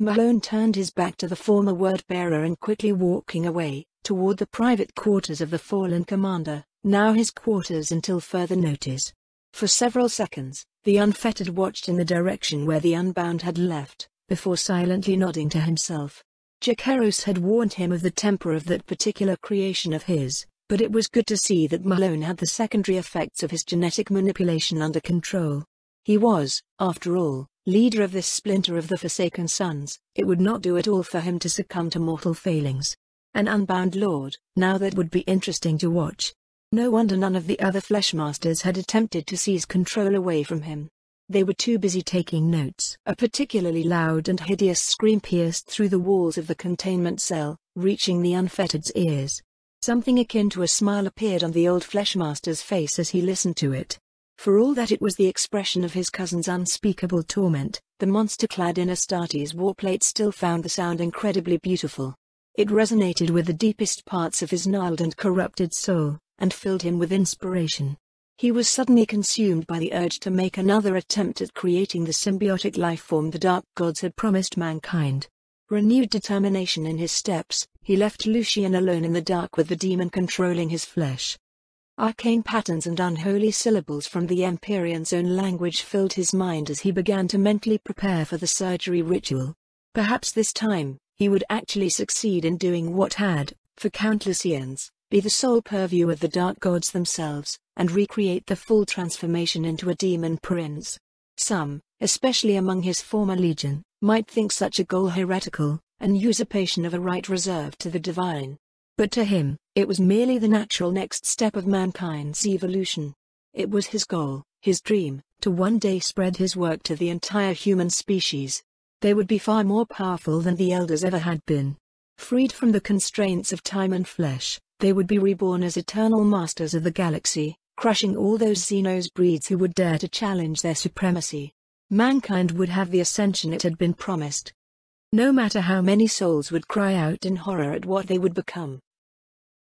Malone turned his back to the former word-bearer and quickly walking away, toward the private quarters of the fallen commander, now his quarters until further notice. For several seconds, the Unfettered watched in the direction where the Unbound had left, before silently nodding to himself. Jacaros had warned him of the temper of that particular creation of his, but it was good to see that Malone had the secondary effects of his genetic manipulation under control. He was, after all, leader of this splinter of the Forsaken Sons. It would not do at all for him to succumb to mortal failings. An unbound lord, now that would be interesting to watch. No wonder none of the other Fleshmasters had attempted to seize control away from him. They were too busy taking notes. A particularly loud and hideous scream pierced through the walls of the containment cell, reaching the Unfettered's ears. Something akin to a smile appeared on the old Fleshmaster's face as he listened to it. For all that it was the expression of his cousin's unspeakable torment, the monster-clad in Astartes warplate still found the sound incredibly beautiful. It resonated with the deepest parts of his gnarled and corrupted soul, and filled him with inspiration. He was suddenly consumed by the urge to make another attempt at creating the symbiotic life-form the Dark Gods had promised mankind. Renewed determination in his steps, he left Lucian alone in the dark with the demon controlling his flesh. Arcane patterns and unholy syllables from the Empyrean's own language filled his mind as he began to mentally prepare for the surgery ritual. Perhaps this time, he would actually succeed in doing what had, for countless eons, be the sole purview of the Dark Gods themselves, and recreate the full transformation into a demon prince. Some, especially among his former legion, might think such a goal heretical, an usurpation of a right reserved to the divine. But to him, it was merely the natural next step of mankind's evolution. It was his goal, his dream, to one day spread his work to the entire human species. They would be far more powerful than the elders ever had been. Freed from the constraints of time and flesh, they would be reborn as eternal masters of the galaxy, crushing all those Xenos breeds who would dare to challenge their supremacy. Mankind would have the ascension it had been promised. No matter how many souls would cry out in horror at what they would become,